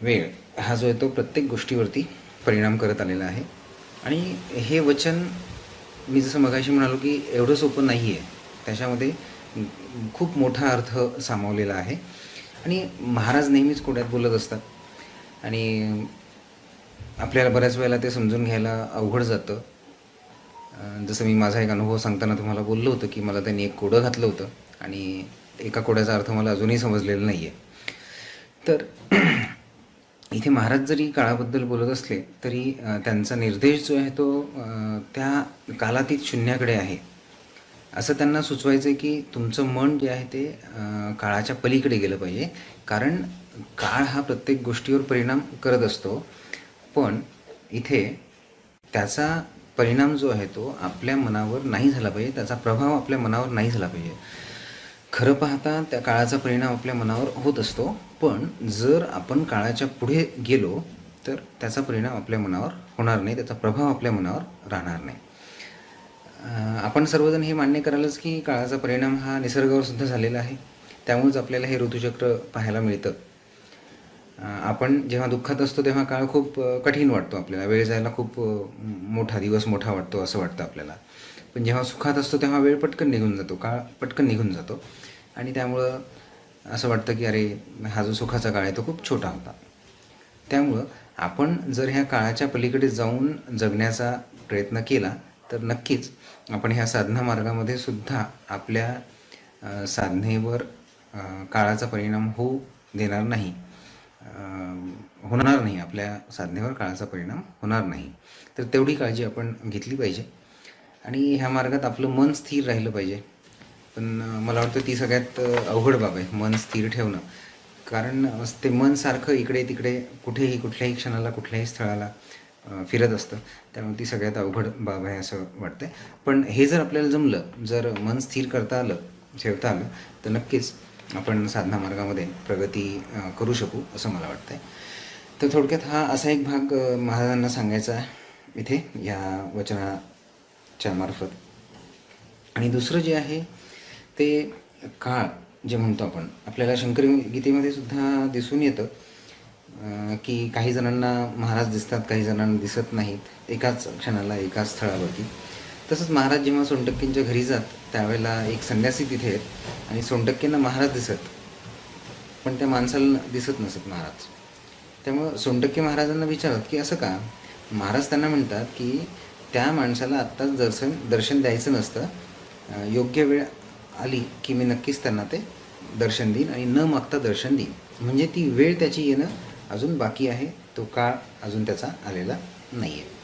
वेळ हा जो आहे तो प्रत्येक गोष्टीवरती परिणाम करत आलेला आहे. आणि हे वचन मी जसं मगाशी म्हणालो की एवढं सोपं नाही आहे, त्याच्यामध्ये खूप मोठा अर्थ सामावलेला आहे. आणि महाराज नेहमीच कोड्यात बोलत असतात आणि आपल्याला बऱ्याच वेळेला ते समजून घ्यायला अवघड जातं. जसं मी माझा एक अनुभव सांगताना तुम्हाला बोललो होतं की मला त्यांनी एक कोडं घातलं होतं आणि एका कोड्याचा अर्थ मला अजूनही समजलेला नाही आहे. तर इथे महाराज जरी काळाबद्दल बोलत असले तरी त्यांचा निर्देश जो आहे तो त्या कालातीत शून्याकडे आहे असं त्यांना सुचवायचं आहे की तुमचं मन जे आहे ते काळाच्या पलीकडे गेलं पाहिजे. कारण काळ हा प्रत्येक गोष्टीवर परिणाम करत असतो, पण इथे त्याचा परिणाम जो आहे तो आपल्या मनावर नाही झाला पाहिजे, त्याचा प्रभाव आपल्या मनावर नाही झाला पाहिजे. खरं पाहता त्या काळाचा परिणाम आपल्या मनावर होत असतो, पण जर आपण काळाच्या पुढे गेलो तर त्याचा परिणाम आपल्या मनावर होणार नाही, त्याचा प्रभाव आपल्या मनावर राहणार नाही. आपण सर्वजण हे मान्य करालच की काळाचा परिणाम हा निसर्गावर सुद्धा झालेला आहे. त्यामुळेच आपल्याला हे ऋतुचक्र पाहायला मिळतं. आपण जेव्हा दुःखात असतो तेव्हा काळ खूप कठीण वाटतो आपल्याला, वेळ जायला खूप मोठा, दिवस मोठा वाटतो असं वाटतं आपल्याला. पण जेव्हा सुखात असतो तेव्हा वेळ पटकन निघून जातो, काळ पटकन निघून जातो आणि त्यामुळं असं वाटतं की अरे हा जो सुखाचा काळ आहे तो खूप छोटा होता. त्यामुळं आपण जर ह्या काळाच्या पलीकडे जाऊन जगण्याचा प्रयत्न केला तर नक्कीच आपण ह्या साधना मार्गामध्ये सुद्धा आपल्या साधनेवर काळाचा परिणाम होऊ देणार नाही, होणार नाही, आपल्या साधनेवर काळाचा परिणाम होणार नाही. तर तेवढी काळजी आपण घेतली पाहिजे आणि ह्या मार्गात आपलं मन स्थिर राहिलं पाहिजे. पण मला वाटतं ती सगळ्यात अवघड बाब आहे, मन स्थिर ठेवणं. कारण ते मन सारखं इकडे तिकडे कुठेही, कुठल्याही क्षणाला, कुठल्याही स्थळाला फिरत असतं. त्यामुळे ती सगळ्यात अवघड बाब आहे असं वाटतं. पण हे जर आपल्याला जमलं, जर मन स्थिर करता आलं, ठेवता आलं तर नक्कीच आपण साधना मार्गामध्ये प्रगती करू शकू असं मला वाटतं आहे. तर थोडक्यात हा असा एक भाग महाराजांना सांगायचा आहे इथे या वचनाच्या मार्फत. आणि दुसरं जे आहे ते काळ जे म्हणतो आपण, आपल्याला शंकरी गीतेमध्ये सुद्धा दिसून येतं की काही जणांना महाराज दिसतात, काही जणांना दिसत नाहीत, एकाच क्षणाला एकाच स्थळावरती. तसंच महाराज जेव्हा सोनटक्केंच्या घरी जात त्यावेळेला एक संन्यासी तिथे आहेत आणि सोनटक्केंना महाराज दिसत, पण त्या माणसाला दिसत नसत महाराज. त्यामुळं सोनटक्के महाराजांना विचारत की असं का. महाराज त्यांना म्हणतात की त्या माणसाला आत्ताच दर्शन द्यायचं नसतं, योग्य वेळ आली की मी नक्कीच त्यांना ते दर्शन देईन आणि न मागता दर्शन देईन. म्हणजे ती वेळ त्याची येणं अजून बाकी आहे, तो काळ अजून त्याचा आलेला नाही आहे.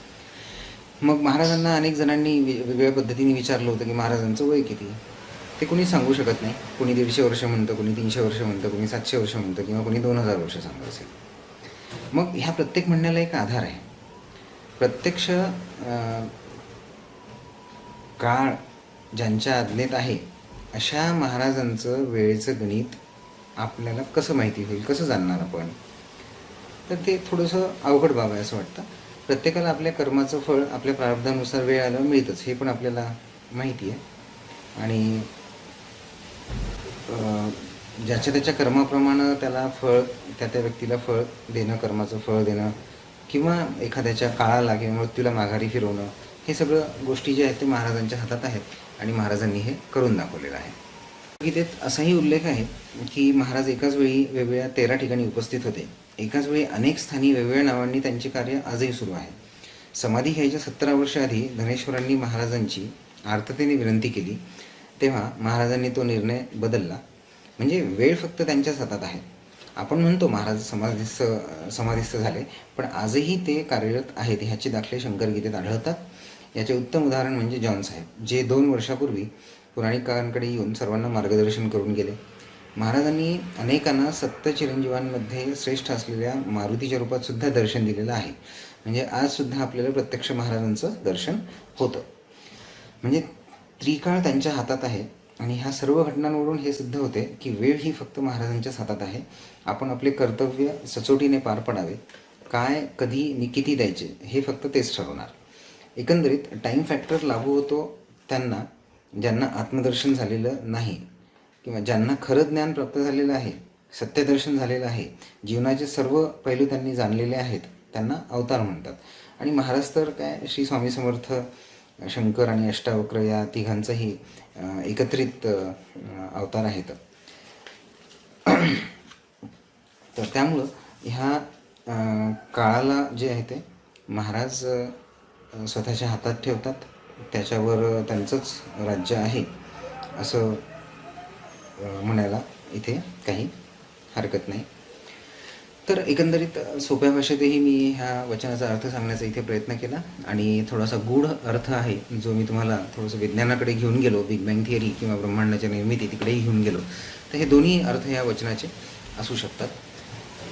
मग महाराजांना अनेक जणांनी वेगवेगळ्या पद्धतीने विचारलं होतं की महाराजांचं वय किती. ते कोणी सांगू शकत नाही. कोणी 150 वर्ष म्हणतं, कोणी 300 वर्ष म्हणतं, कोणी 700 वर्ष म्हणतं किंवा कोणी 2000 वर्ष सांगत असेल. मग ह्या प्रत्येक म्हणण्याला एक आधार आहे. प्रत्यक्ष काळ ज्यांच्या आज्ञेत आहे अशा महाराजांचं वेळेचं गणित आपल्याला कसं माहिती होईल, कसं जाणणार आपण. तर ते थोडंसं अवघड बाब आहे असं वाटतं. प्रत्येकाला आपल्या कर्माचं फळ आपल्या प्रारब्धानुसार वेळ आल्यावर मिळतंच, हे पण आपल्याला माहिती आहे. आणि ज्याच्या त्याच्या कर्माप्रमाणे त्याला फळ, त्या त्या व्यक्तीला फळ देणं, कर्माचं फळ देणं, किंवा एखाद्याच्या काळाला किंवा मृत्यूला माघारी फिरवणं, हे सगळं गोष्टी जे आहेत ते महाराजांच्या हातात आहेत आणि महाराजांनी हे करून दाखवलेलं आहे. गीतेत असाही उल्लेख आहे की महाराज एकाच वेळी वेगवेगळ्या 13 ठिकाणी उपस्थित होते. एकाच वेळी अनेक स्थानी वेगवेगळ्या नावांनी त्यांचे कार्य आजही सुरू आहे. समाधी घ्यायच्या 17 वर्ष आधी धनेश्वरांनी महाराजांची आर्ततेने विनंती केली, तेव्हा महाराजांनी तो निर्णय बदलला. म्हणजे वेळ फक्त त्यांच्याच हातात आहे. आपण म्हणतो महाराज समाधीस्थ झाले, पण आजही ते कार्यरत आहेत ह्याचे दाखले शंकरगीतेत आढळतात. याचे उत्तम उदाहरण म्हणजे जॉन साहेब, जे 2 वर्षापूर्वी पुराणिकांकडे येऊन सर्वांना मार्गदर्शन करून गेले. महाराजांनी अनेकांना सप्त चिरंजीवांमध्ये श्रेष्ठ असलेल्या मारुतीच्या रूपात सुद्धा दर्शन दिलेलं आहे. म्हणजे आज सुद्धा आपल्याला प्रत्यक्ष महाराजांचं दर्शन होतं. म्हणजे त्रिकाळ त्यांच्या हातात आहे. आणि ह्या सर्व घटनांवरून हे सिद्ध होते की वेळ ही फक्त महाराजांच्याच हातात आहे. आपण आपले कर्तव्य सचोटीने पार पाडावे. काय, कधी आणि किती द्यायचे हे फक्त तेच ठरवणार. एकंदरीत टाईम फॅक्टर लागू होतो त्यांना ज्यांना आत्मदर्शन झालेलं नाही, किंवा ज्यांना खरं ज्ञान प्राप्त झालेलं आहे, सत्यदर्शन झालेलं आहे, जीवनाचे सर्व पैलू त्यांनी जाणलेले आहेत, त्यांना अवतार म्हणतात. आणि महाराज तर काय, श्री स्वामी समर्थ, शंकर आणि अष्टावक्र या तिघांचाही एकत्रित अवतार आहेत. तर त्यामुळं ह्या काळाला जे आहे ते महाराज स्वतःच्या हातात ठेवतात. त्याच्यावर त्यांचंच राज्य आहे असं म्हणायला इथे काही हरकत नाही. तर एकंदरीत सोप्या भाषेतही मी ह्या वचनाचा अर्थ सांगण्याचा इथे प्रयत्न केला. आणि थोडासा गूढ अर्थ आहे जो मी तुम्हाला थोडंसं विज्ञानाकडे घेऊन गेलो, बिग बँग थिअरी किंवा ब्रह्मांडाच्या निर्मिती तिकडेही घेऊन गेलो. तर हे दोन्ही अर्थ ह्या वचनाचे असू शकतात.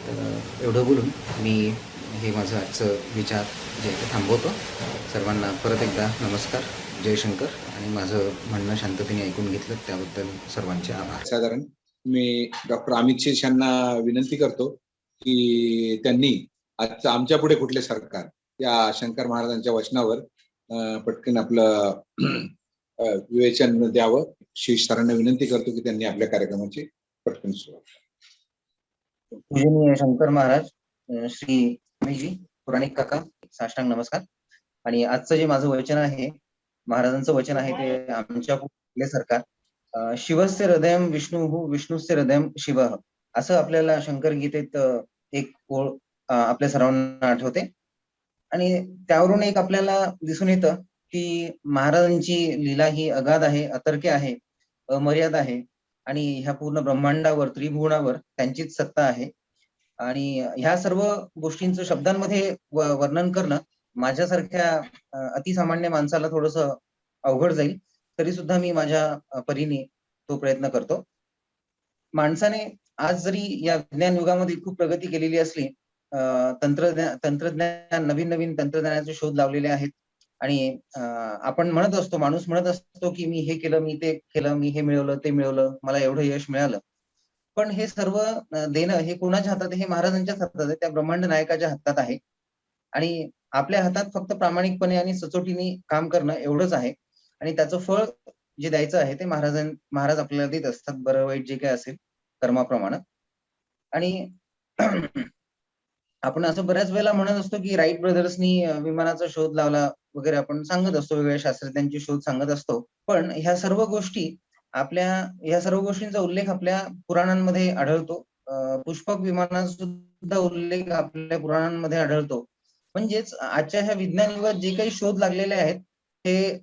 तर एवढं बोलून मी हे माझं आजचं विचार जे आहे ते थांबवतो. सर्वांना परत एकदा नमस्कार, जयशंकर. आणि माझं म्हणणं शांततेने ऐकून घेतलं त्याबद्दल सर्वांचे आभार. साधारण मी डॉक्टर अमित शेष यांना विनंती करतो की त्यांनी आजचं आमच्या पुढे कुठले सरकार या शंकर महाराजांच्या वचनावर पटकन आपलं विवेचन द्यावं. शेष सरांना विनंती करतो की त्यांनी आपल्या कार्यक्रमाची पटकन सुरुवात. पूजनीय शंकर महाराज, श्री स्वामीजी, पुराणिक काका, साष्टांग नमस्कार. आणि आजचं जे माझं वचन आहे, महाराजांचं वचन आहे, ते आमच्या पुढले सरकार. शिवस्य हृदयम विष्णु, विष्णुस्य हृदयम शिव, असं आपल्याला शंकर गीतेत एक ओळ आपल्या सर्वांना आठवते. आणि त्यावरून एक आपल्याला दिसून येतं की महाराजांची लीला ही अगाध आहे, अतर्क्य आहे, अमर्याद आहे. आणि ह्या पूर्ण ब्रह्मांडावर, त्रिभुवनावर त्यांचीच सत्ता आहे. आणि ह्या सर्व गोष्टींचं शब्दांमध्ये वर्णन करणं माझ्यासारख्या अतिसामान्य माणसाला थोडंसं अवघड जाईल. तरी सुद्धा मी माझ्या परीने तो प्रयत्न करतो. माणसाने आज जरी या विज्ञान युगामध्ये खूप प्रगती केलेली असली, तंत्रज्ञान, नवीन नवीन तंत्रज्ञानाचे शोध लावलेले आहेत. आणि आपण म्हणत असतो, माणूस म्हणत असतो की मी हे केलं, मी ते केलं, मी हे मिळवलं, ते मिळवलं, मला एवढं यश मिळालं. पण हे सर्व देणं हे कोणाच्या हातात आहे? हे महाराजांच्याच हातात आहे, त्या ब्रह्मांड नायकाच्या हातात आहे. आणि आपल्या हातात फक्त प्रामाणिकपणे आणि सचोटीने काम करणं एवढंच आहे. आणि त्याचं फळ जे द्यायचं आहे ते महाराज आपल्याला देत असतात, बरं वाईट जे काय असेल कर्माप्रमाणे. आणि आपण असं बऱ्याच वेळेला म्हणत असतो की राईट ब्रदर्सनी विमानाचा शोध लावला वगैरे, आपण सांगत असतो, वेगवेगळ्या शास्त्रज्ञांचे शोध सांगत असतो. पण ह्या सर्व गोष्टींचा उल्लेख आपल्या पुराणांमध्ये आढळतो. पुष्पक विमानाचा सुद्धा उल्लेख आपल्या पुराणांमध्ये आढळतो. म्हणजेच आजच्या ह्या विज्ञान युगात जे काही शोध लागलेले आहेत, हे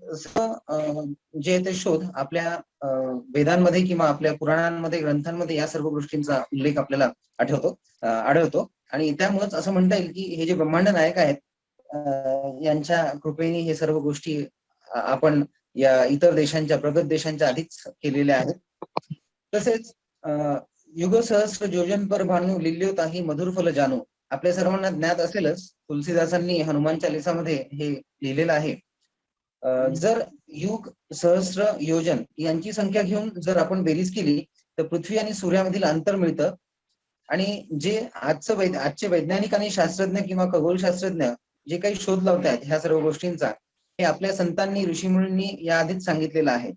जे ते शोध आपल्या वेदांमध्ये किंवा आपल्या पुराणांमध्ये, ग्रंथांमध्ये या सर्व गोष्टींचा उल्लेख आपल्याला आढळतो. आणि त्यामुळेच असं म्हणता येईल की हे जे ब्रह्मांड नायक आहेत, यांच्या कृपेने हे सर्व गोष्टी आपण या इतर देशांच्या, प्रगत देशांच्या आधीच केलेल्या आहेत. तसेच युग सहस्र योजन पर भानू लिल्योताही मधुर फल जानू, आपल्या सर्वांना ज्ञात असेलच, तुलसीदासांनी हनुमान चालिसामध्ये हे लिहिलेलं आहे. जर युग, सहस्र, योजन यांची संख्या घेऊन जर आपण बेरीज केली तर पृथ्वी आणि सूर्यामधील अंतर मिळतं. आणि जे आजचे वैज्ञानिक आणि शास्त्रज्ञ किंवा खगोलशास्त्रज्ञ जे काही शोध लावतात ह्या सर्व गोष्टींचा, हे आपल्या संतांनी, ऋषीमुनींनी या आधीच सांगितलेलं आहे.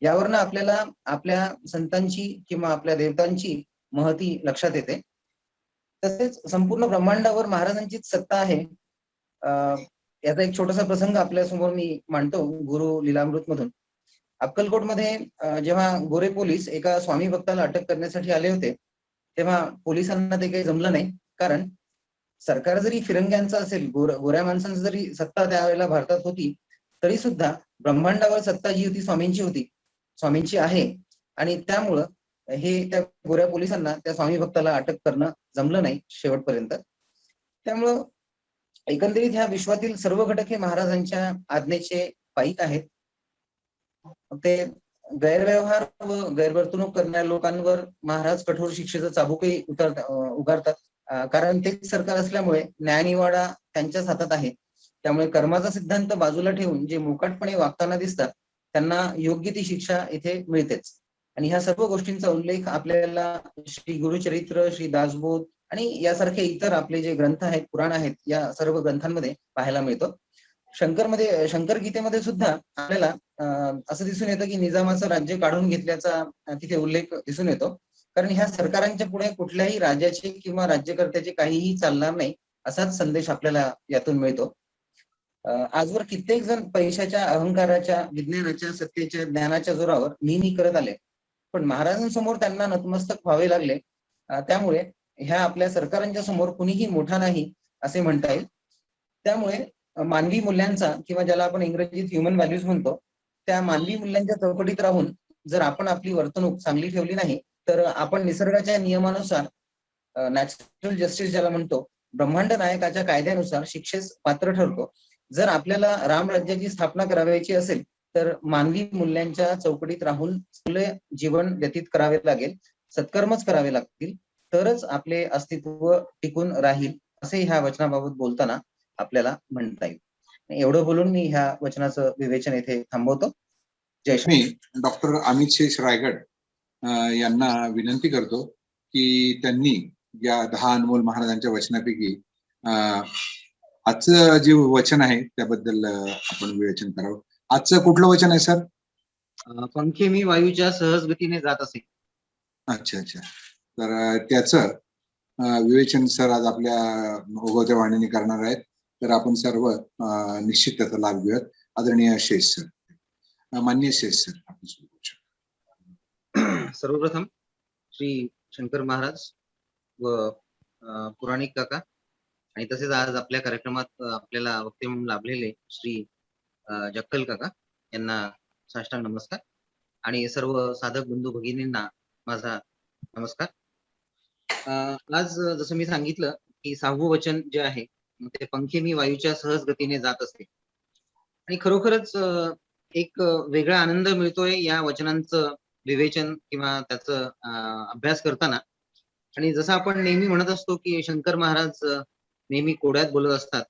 यावरनं आपल्याला आपल्या संतांची किंवा आपल्या देवतांची महती लक्षात येते. तसेच संपूर्ण ब्रह्मांडावर महाराजांचीच सत्ता आहे. याचा एक छोटासा प्रसंग आपल्या समोर मी मांडतो गुरु लीलामृत मधून. अक्कलकोटमध्ये जेव्हा गोरे पोलीस एका स्वामी भक्ताला अटक करण्यासाठी आले होते, तेव्हा पोलिसांना ते काही जमलं नाही. कारण सरकार जरी फिरंग्यांचं असेल, गोऱ्या माणसांची जरी सत्ता त्यावेळेला भारतात होती, तरी सुद्धा ब्रह्मांडावर सत्ता जी होती स्वामींची होती, स्वामींची आहे. आणि त्यामुळं हे त्या गोऱ्या पोलिसांना त्या स्वामी भक्ताला अटक करणं जमलं नाही शेवटपर्यंत. त्यामुळं एकंदरीत ह्या विश्वातील सर्व घटक हे महाराजांच्या आज्ञेचे पायीक आहेत. ते गैरव्यवहार व गैरवर्तणूक करणाऱ्या लोकांवर महाराज कठोर शिक्षेचं चाबूकही उगारतात. कारण तेच सरकार असल्यामुळे न्यायनिवाडा त्यांच्याच हातात आहे. त्यामुळे कर्माचा सिद्धांत बाजूला ठेवून जे मोकाटपणे वागताना दिसतात त्यांना योग्य ती शिक्षा इथे मिळतेच. आणि ह्या सर्व गोष्टींचा उल्लेख आपल्याला श्री गुरुचरित्र, श्री दासबोध आणि यासारखे इतर आपले जे ग्रंथ आहेत, पुराण आहेत, या सर्व ग्रंथांमध्ये पाहायला मिळतो. शंकर गीतेमध्ये सुद्धा आपल्याला असं दिसून येतं की निजामाचं राज्य काढून घेतल्याचा तिथे उल्लेख दिसून येतो. कारण ह्या सरकारांच्या पुढे कुठल्याही राजाचे किंवा राज्यकर्त्याचे काहीही चालणार नाही असाच संदेश आपल्याला यातून मिळतो. आजवर कित्येक जण पैशाच्या, अहंकाराच्या, विज्ञानाच्या, सत्तेच्या, ज्ञानाच्या जोरावर मी करत आले, पण महाराजांसमोर त्यांना नतमस्तक व्हावे लागले. त्यामुळे ह्या आपल्या सरकारांच्या समोर कुणीही मोठा नाही असे म्हणता येईल. त्यामुळे मानवी मूल्यांचा किंवा ज्याला आपण इंग्रजीत ह्युमन व्हॅल्यूज म्हणतो, त्या मानवी मूल्यांच्या चौकटीत राहून जर आपण आपली वर्तणूक चांगली ठेवली नाही तर आपण निसर्गाच्या नियमानुसार, नॅचरल जस्टिस ज्याला म्हणतो, ब्रह्मांड नायकाच्या कायद्यानुसार शिक्षेस पात्र ठरतो. जर आपल्याला रामराज्याची स्थापना करावयाची असेल तर मानवी मूल्यांच्या चौकटीत राहून चांगले जीवन व्यतीत करावे लागेल, सत्कर्मच करावे लागतील, तरच आपले अस्तित्व टिकून राहील असे ह्या वचनाबाबत बोलताना आपल्याला म्हणता येईल. एवढं बोलून मी ह्या वचनाचं विवेचन येथे थांबवतो. जय श्री. मी डॉक्टर अमित शेष रायगड यांना विनंती करतो की त्यांनी या 10 अनमोल महाराजांच्या वचनापैकी आजचं जे वचन आहे त्याबद्दल आपण विवेचन करावं. आजचं कुठलं वचन आहे सर? पंखे मी वायूच्या सहज गतीने जात असे. अच्छा अच्छा. तर त्याचं विवेचन सर आज आपल्या ओघवत्या वाणीने करणार आहेत. तर आपण सर्व निश्चित त्याचा लाभ घेऊयात. आदरणीय शेष सर, माननीय शेष सर, आपण सुरू करू शकतो. सर्वप्रथम श्री शंकर महाराज व पुराणिक काका आणि तसेच आज आपल्या कार्यक्रमात आपल्याला वक्ते म्हणून लाभलेले श्री जक्कल काका यांना साष्टांग नमस्कार आणि सर्व साधक बंधू भगिनींना माझा नमस्कार. आज जसं मी सांगितलं की 6वं वचन जे आहे ते पंखे मी वायूच्या सहज गतीने जात असते. आणि खरोखरच एक वेगळा आनंद मिळतोय या वचनांचं विवेचन किंवा त्याचं अभ्यास करताना. आणि जसं आपण नेहमी म्हणत असतो की शंकर महाराज नेहमी कोड्यात बोलत असतात,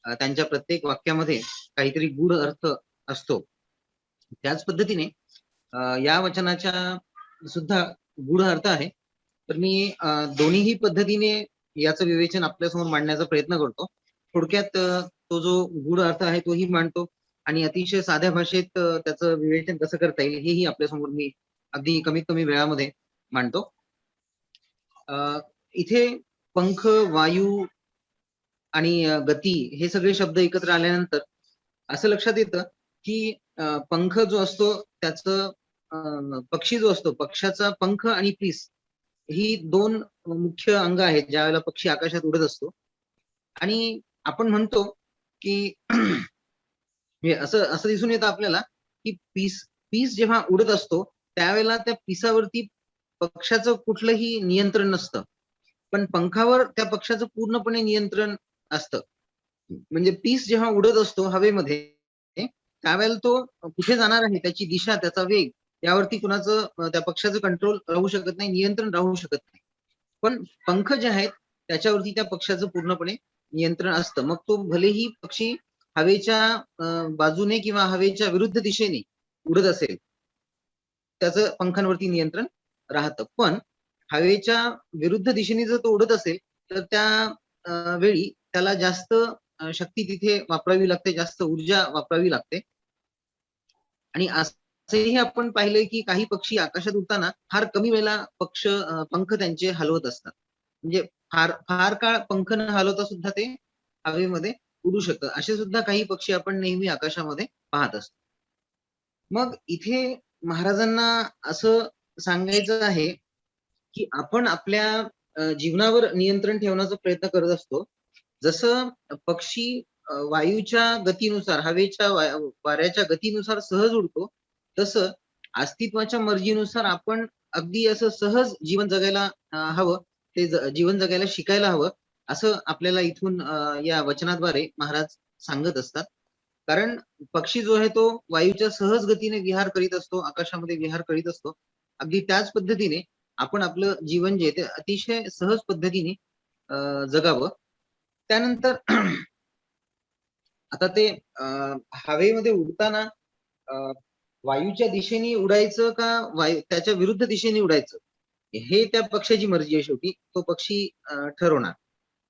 त्यांच्या प्रत्येक वाक्यामध्ये काहीतरी गूढ अर्थ असतो. त्याच पद्धतीने या वचनाच्या सुद्धा गूढ अर्थ आहे. तर मी दोन्हीही पद्धतीने याचं विवेचन आपल्यासमोर मांडण्याचा प्रयत्न करतो. थोडक्यात तो जो गूढ अर्थ आहे तोही मांडतो आणि अतिशय साध्या भाषेत त्याचं विवेचन कसं करता येईल हेही आपल्यासमोर मी अगदी कमीत कमी वेळामध्ये मांडतो. इथे पंख, वायू आणि गती हे सगळे शब्द एकत्र आल्यानंतर असं लक्षात येतं की पंख जो असतो त्याचं पक्षी जो असतो, पक्षाचा पंख आणि पीस ही 2 मुख्य अंग आहेत ज्यावेळेला पक्षी आकाशात उडत असतो. आणि आपण म्हणतो की असं दिसून येतं आपल्याला की पीस जेव्हा उडत असतो त्यावेळेला त्या पिसावरती पक्षाचं कुठलंही नियंत्रण नसतं, पण पंखावर त्या पक्षाचं पूर्णपणे नियंत्रण असतं. म्हणजे पीस जेव्हा उडत असतो हवेमध्ये त्यावेळेला तो कुठे जाणार आहे, त्याची दिशा, त्याचा वेग यावरती कुणाचं त्या पक्षाचं कंट्रोल राहू शकत नाही, नियंत्रण राहू शकत नाही. पण पंख जे आहेत त्याच्यावरती त्या पक्षाचं पूर्णपणे नियंत्रण असतं. मग तो भलेही पक्षी हवेच्या बाजूने किंवा हवेच्या विरुद्ध दिशेने उडत असेल त्याचं पंखांवरती नियंत्रण राहतं. पण हवेच्या विरुद्ध दिशेने जर तो उडत असेल तर त्या वेळी त्याला जास्त शक्ती तिथे वापरावी लागते, जास्त ऊर्जा वापरावी लागते. आणि असंही आपण पाहिलंय की काही पक्षी आकाशात उडताना फार कमी वेळेला पंख त्यांचे हलवत असतात. म्हणजे फार फार काळ पंख न हलवता सुद्धा ते हवेमध्ये उडू शकतात. असे सुद्धा काही पक्षी आपण नेहमी आकाशामध्ये पाहत असतो. मग इथे महाराजांना असं सांगायचं आहे की आपण आपल्या जीवनावर नियंत्रण ठेवण्याचा प्रयत्न करत असतो. जसं पक्षी वायूच्या गतीनुसार, हवेच्या वाऱ्याच्या गतीनुसार सहज उडतो, तसं अस्तित्वाच्या मर्जीनुसार आपण अगदी असं सहज जीवन जगायला हवं, ते जीवन जगायला शिकायला हवं, असं आपल्याला इथून या वचनाद्वारे महाराज सांगत असतात. कारण पक्षी जो आहे तो वायूच्या सहज गतीने विहार करीत असतो, आकाशामध्ये विहार करीत असतो. अगदी त्याच पद्धतीने आपण आपलं जीवन जे आहे ते अतिशय सहज पद्धतीने जगावं. त्यानंतर आता ते हवेमध्ये उडताना वायूच्या दिशेने उडायचं का त्याच्या विरुद्ध दिशेने उडायचं, हे त्या पक्षाची मर्जी आहे. शेवटी तो पक्षी ठरवणार,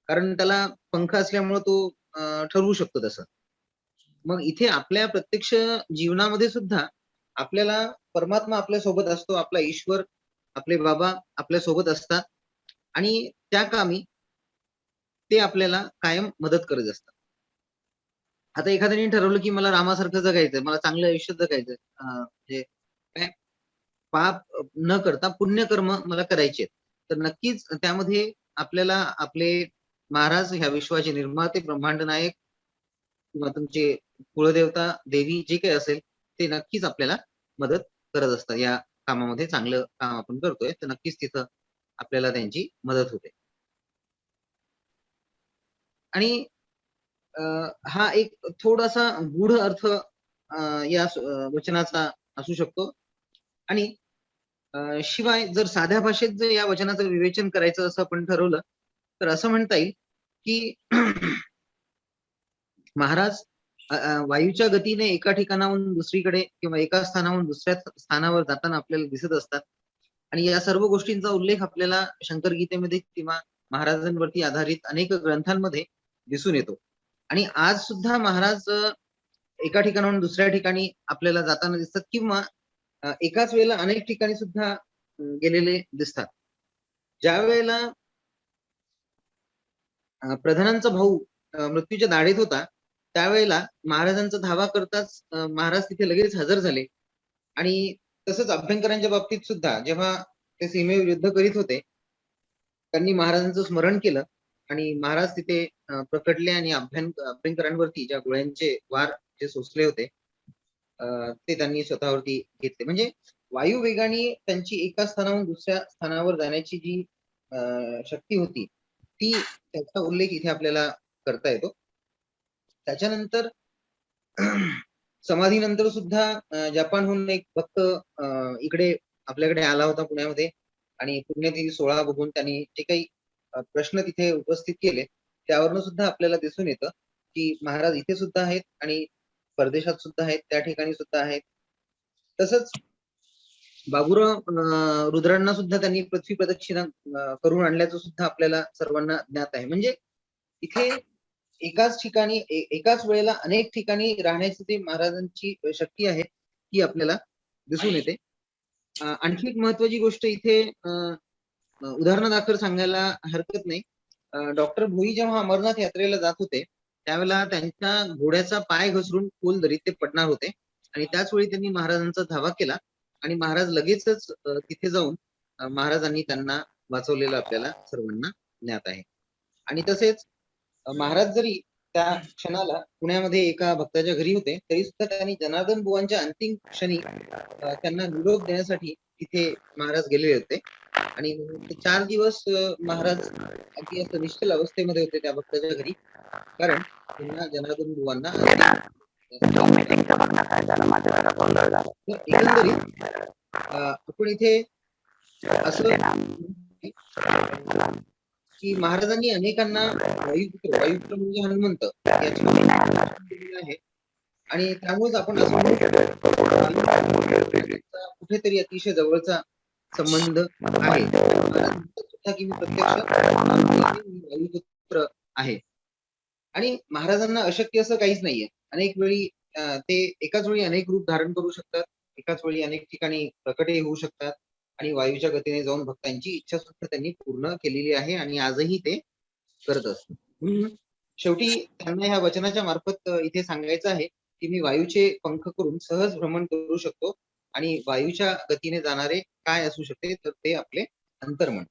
कारण त्याला पंख असल्यामुळे तो ठरवू शकतो तसं. मग इथे आपल्या प्रत्यक्ष जीवनामध्ये सुद्धा आपल्याला परमात्मा आपल्या सोबत असतो, आपला ईश्वर, आपले बाबा आपल्या सोबत असतात आणि त्या कामी ते आपल्याला कायम मदत करत असतात. आता एखाद्याने ठरवलं की मला रामासारखं जगायचंय, मला चांगलं आयुष्य जगायचंय, म्हणजे काय पाप न करता पुण्यकर्म मला करायचे, तर नक्कीच त्यामध्ये आपल्याला आपले महाराज, ह्या विश्वाचे निर्माते, ब्रह्मांड नायक किंवा तुमचे कुळदेवता, देवी जे काही असेल ते नक्कीच आपल्याला मदत करत असतात. या कामामध्ये चांगलं काम आपण करतोय तर नक्कीच तिथं आपल्याला त्यांची मदत होते. आणि हा एक थोडासा गूढ अर्थ या वचनाचा असू शकतो. आणि शिवाय जर साध्या भाषेत जर या वचनाचं विवेचन करायचं असं आपण ठरवलं, तर असं म्हणता येईल की महाराज वायूच्या गतीने एका ठिकाणाहून दुसरीकडे किंवा एका स्थानाहून दुसऱ्या स्थानावर जाताना आपल्याला दिसत असतात. आणि या सर्व गोष्टींचा उल्लेख आपल्याला शंकर गीतेमध्ये किंवा महाराजांवरती आधारित अनेक ग्रंथांमध्ये दिसून येतो. आणि आज सुद्धा महाराज एका ठिकाणाहून दुसऱ्या ठिकाणी आपल्याला जाताना दिसतात, किंवा एकाच वेळेला अनेक ठिकाणी सुद्धा गेलेले दिसतात. ज्या वेळेला प्रधानांचा भाऊ मृत्यूच्या दाढेत होता, त्यावेळेला महाराजांचा धावा करताच महाराज तिथे लगेच हजर झाले. आणि तसंच अभ्यंकरांच्या बाबतीत सुद्धा जेव्हा ते सीमेवर युद्ध करीत होते, त्यांनी महाराजांचं स्मरण केलं आणि महाराज तिथे प्रकटले आणि अभ्यंकरांवरती ज्या गोळ्यांचे वार जे सोसले होते ते त्यांनी स्वतःवरती घेतले. म्हणजे वायू वेगाने त्यांची एका स्थानाहून दुसऱ्या स्थानावर जाण्याची जी शक्ती होती, ती त्याचा उल्लेख इथे आपल्याला करता येतो. त्याच्यानंतर समाधीनंतर सुद्धा जपानहून एक भक्त इकडे आपल्याकडे आला होता पुण्यामध्ये, आणि पुण्यतिथी सोहळा बघून त्यांनी जे काही प्रश्न तिथे उपस्थित केले त्यावरनं सुद्धा आपल्याला दिसून येतं की महाराज इथे सुद्धा आहेत आणि परदेशात सुद्धा आहेत, त्या ठिकाणी सुद्धा आहेत. तसंच बाबूराव रुद्रांना सुद्धा त्यांनी पृथ्वी प्रदक्षिणा करून आणल्याचं सुद्धा आपल्याला सर्वांना ज्ञात आहे. म्हणजे इथे एकाच ठिकाणी एकाच वेळेला अनेक ठिकाणी राहण्याची जी महाराजांची शक्ती आहे ती आपल्याला दिसून येते. आणखी एक महत्वाची गोष्ट इथे उदाहरणादाखल सांगायला हरकत नाही. डॉक्टर भोई जेव्हा अमरनाथ यात्रेला जात होते, त्यावेळेला त्यांच्या घोड्याचा पाय घसरून खोल दरीत ते पडणार होते, आणि त्याच वेळी त्यांनी महाराजांचा धावा केला आणि महाराज लगेचच तिथे जाऊन महाराजांनी त्यांना वाचवलेलं आपल्याला सर्वांना ज्ञात आहे. आणि तसेच महाराज जरी त्या क्षणाला पुण्यामध्ये एका भक्ताच्या घरी होते, तरी सुद्धा त्यांनी जनार्दन बुवांच्या अंतिम क्षणी त्यांना निरोप देण्यासाठी तिथे महाराज गेलेले होते. आणि ते 4 दिवस महाराज अगदी असं निश्चल अवस्थेमध्ये होते त्या भक्ताच्या घरी, कारण त्यांना जनार्दन बुवांना एकंदरीत आपण इथे असं की महाराजांनी अनेकांना वायुपुत्र म्हणजे हनुमंत याची आहे. आणि त्यामुळेच आपण असं म्हणू कुठेतरी अतिशय जवळचा संबंध आहे की मी प्रत्यक्ष वायुपुत्र आहे. आणि महाराजांना अशक्य असं काहीच नाहीये. अनेक वेळी ते एकाच वेळी अनेक रूप धारण करू शकतात. एकाच वेळी अनेक ठिकाणी प्रकटही होऊ शकतात आणि वायूच्या गतीने जाऊन भक्तांची इच्छा सुद्धा त्यांनी पूर्ण केलेली आहे आणि आजही ते करत असतात. म्हणून शेवटी त्यांना ह्या वचनाच्या मार्फत इथे सांगायचं आहे की मी वायूचे पंख करून सहज भ्रमण करू शकतो आणि वायूच्या गतीने जाणारे काय असू शकते तर ते आपले अंतर्मन.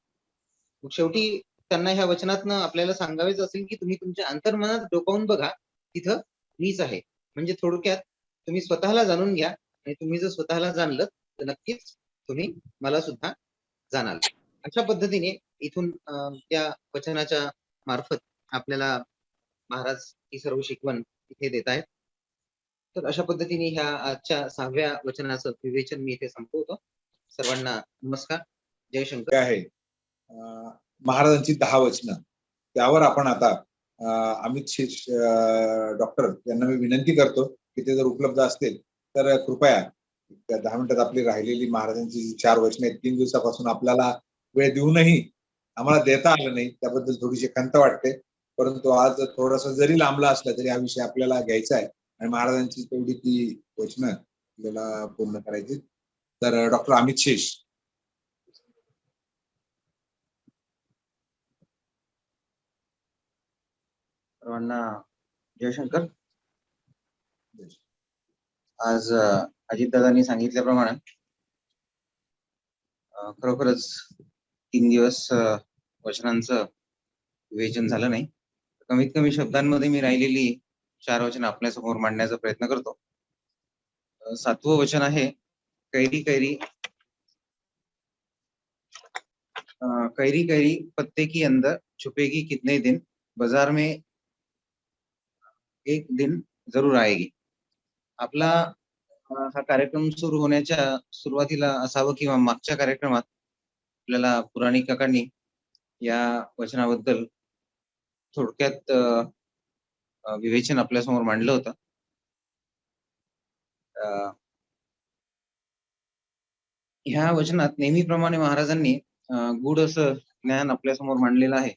मग शेवटी त्यांना ह्या वचनातनं आपल्याला सांगावेच असेल की तुम्ही तुमच्या अंतर्मनात डोकावून बघा, तिथं मीच आहे. म्हणजे थोडक्यात तुम्ही स्वतःला जाणून घ्या आणि तुम्ही जर स्वतःला जाणलं तर नक्कीच तुम्ही मला सुद्धा जाणाल. अशा पद्धतीने इथून त्या वचनाच्या मार्फत आपल्याला महाराज ही सर्व शिकवण इथे देत आहेत. तर अशा पद्धतीने ह्या आजच्या 6व्या वचनाचं विवेचन मी इथे संपवतो. सर्वांना नमस्कार. जय शंकर. ते आहे महाराजांची 10 वचनं. त्यावर आपण आता अमित शेष डॉक्टर यांना मी विनंती करतो की ते जर उपलब्ध असतील तर कृपया त्या 10 मिनिटात आपली राहिलेली महाराजांची जी 4 वचनं आहेत, 3 दिवसापासून आपल्याला वेळ देऊनही आम्हाला देता आलं नाही, त्याबद्दल थोडीशी खंत वाटते. परंतु आज थोडासा जरी लांबला असला तरी हा विषय आपल्याला घ्यायचा आहे आणि महाराजांची तेवढी ती वचनं आपल्याला पूर्ण करायची. तर डॉक्टर अमित शेष. सर्वांना जयशंकर. आज अजितदादांनी सांगितल्याप्रमाणे खरोखरच 3 दिवस वचनांचं विवेचन झालं नाही. कमीत कमी शब्दांमध्ये मी राहिलेली 4 वचन आपल्यासमोर मांडण्याचा प्रयत्न करतो. 7वं वचन आहे कैरी कैरी कैरी कैरी पत्ते की अंदर छुपेगी कितने दिन, बाजार में एक दिन जरूर आएगी. आपला हा कार्यक्रम सुरू होण्याच्या सुरुवातीला असावं किंवा मागच्या कार्यक्रमात आपल्याला पुराणिक काकांनी या वचनाबद्दल थोडक्यात विवेचन आपल्यासमोर मांडलं होतं. ह्या वचनात नेहमीप्रमाणे महाराजांनी गूढ असं ज्ञान आपल्यासमोर मांडलेलं आहे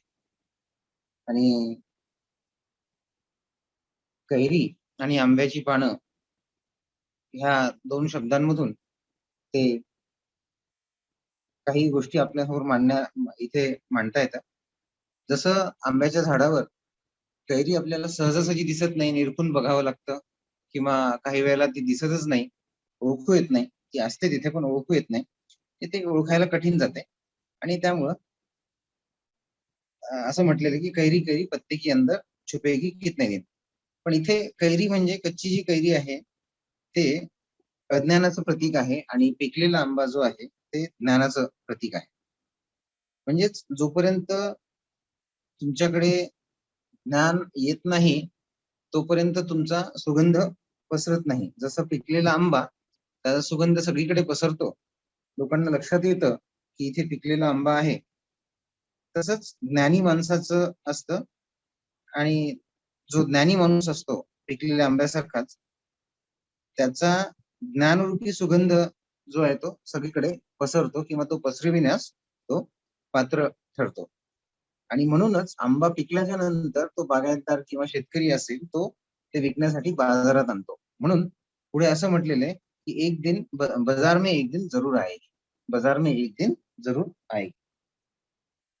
आणि कैरी आणि आंब्याची पानं ह्या 2 शब्दांमधून ते काही गोष्टी आपल्यासमोर इथे मांडता येतात. जसं आंब्याच्या झाडावर कैरी आपल्याला सहजासहजी दिसत नाही, निरखून बघावं लागतं किंवा काही वेळेला ती दिसतच नाही, ओळखू येत नाही. ती असते तिथे पण ओळखू येत नाही. ते ओळखायला कठीण जाते आणि त्यामुळं असं म्हटलेलं की कैरी कैरी पत्ते की अंदर छुपेगी कितने दिन. पण इथे कैरी म्हणजे कच्ची जी कैरी आहे ते अज्ञानाचं प्रतीक आहे आणि पिकलेला आंबा जो आहे ते ज्ञानाचं प्रतीक आहे. म्हणजेच जोपर्यंत तुमच्याकडे ज्ञान येत नाही तोपर्यंत तुमचा सुगंध पसरत नाही. जसं पिकलेला आंबा त्याचा सुगंध सगळीकडे पसरतो, लोकांना लक्षात येतं की इथे पिकलेला आंबा आहे. तसंच ज्ञानी माणसाचं असतं आणि जो ज्ञानी माणूस असतो पिकलेल्या आंब्यासारखाच त्याचा ज्ञानरूपी सुगंध जो आहे तो सगळीकडे पसरतो किंवा तो पसरविण्यास तो पात्र ठरतो. आणि म्हणूनच आंबा पिकल्याच्या नंतर तो बागायतदार किंवा शेतकरी असेल तो ते विकण्यासाठी बाजारात आणतो. म्हणून पुढे असं म्हटलेलं आहे की एक दिन बाजार में एक दिन जरूर आएगी, बाजार में एक दिन जरूर आएगी.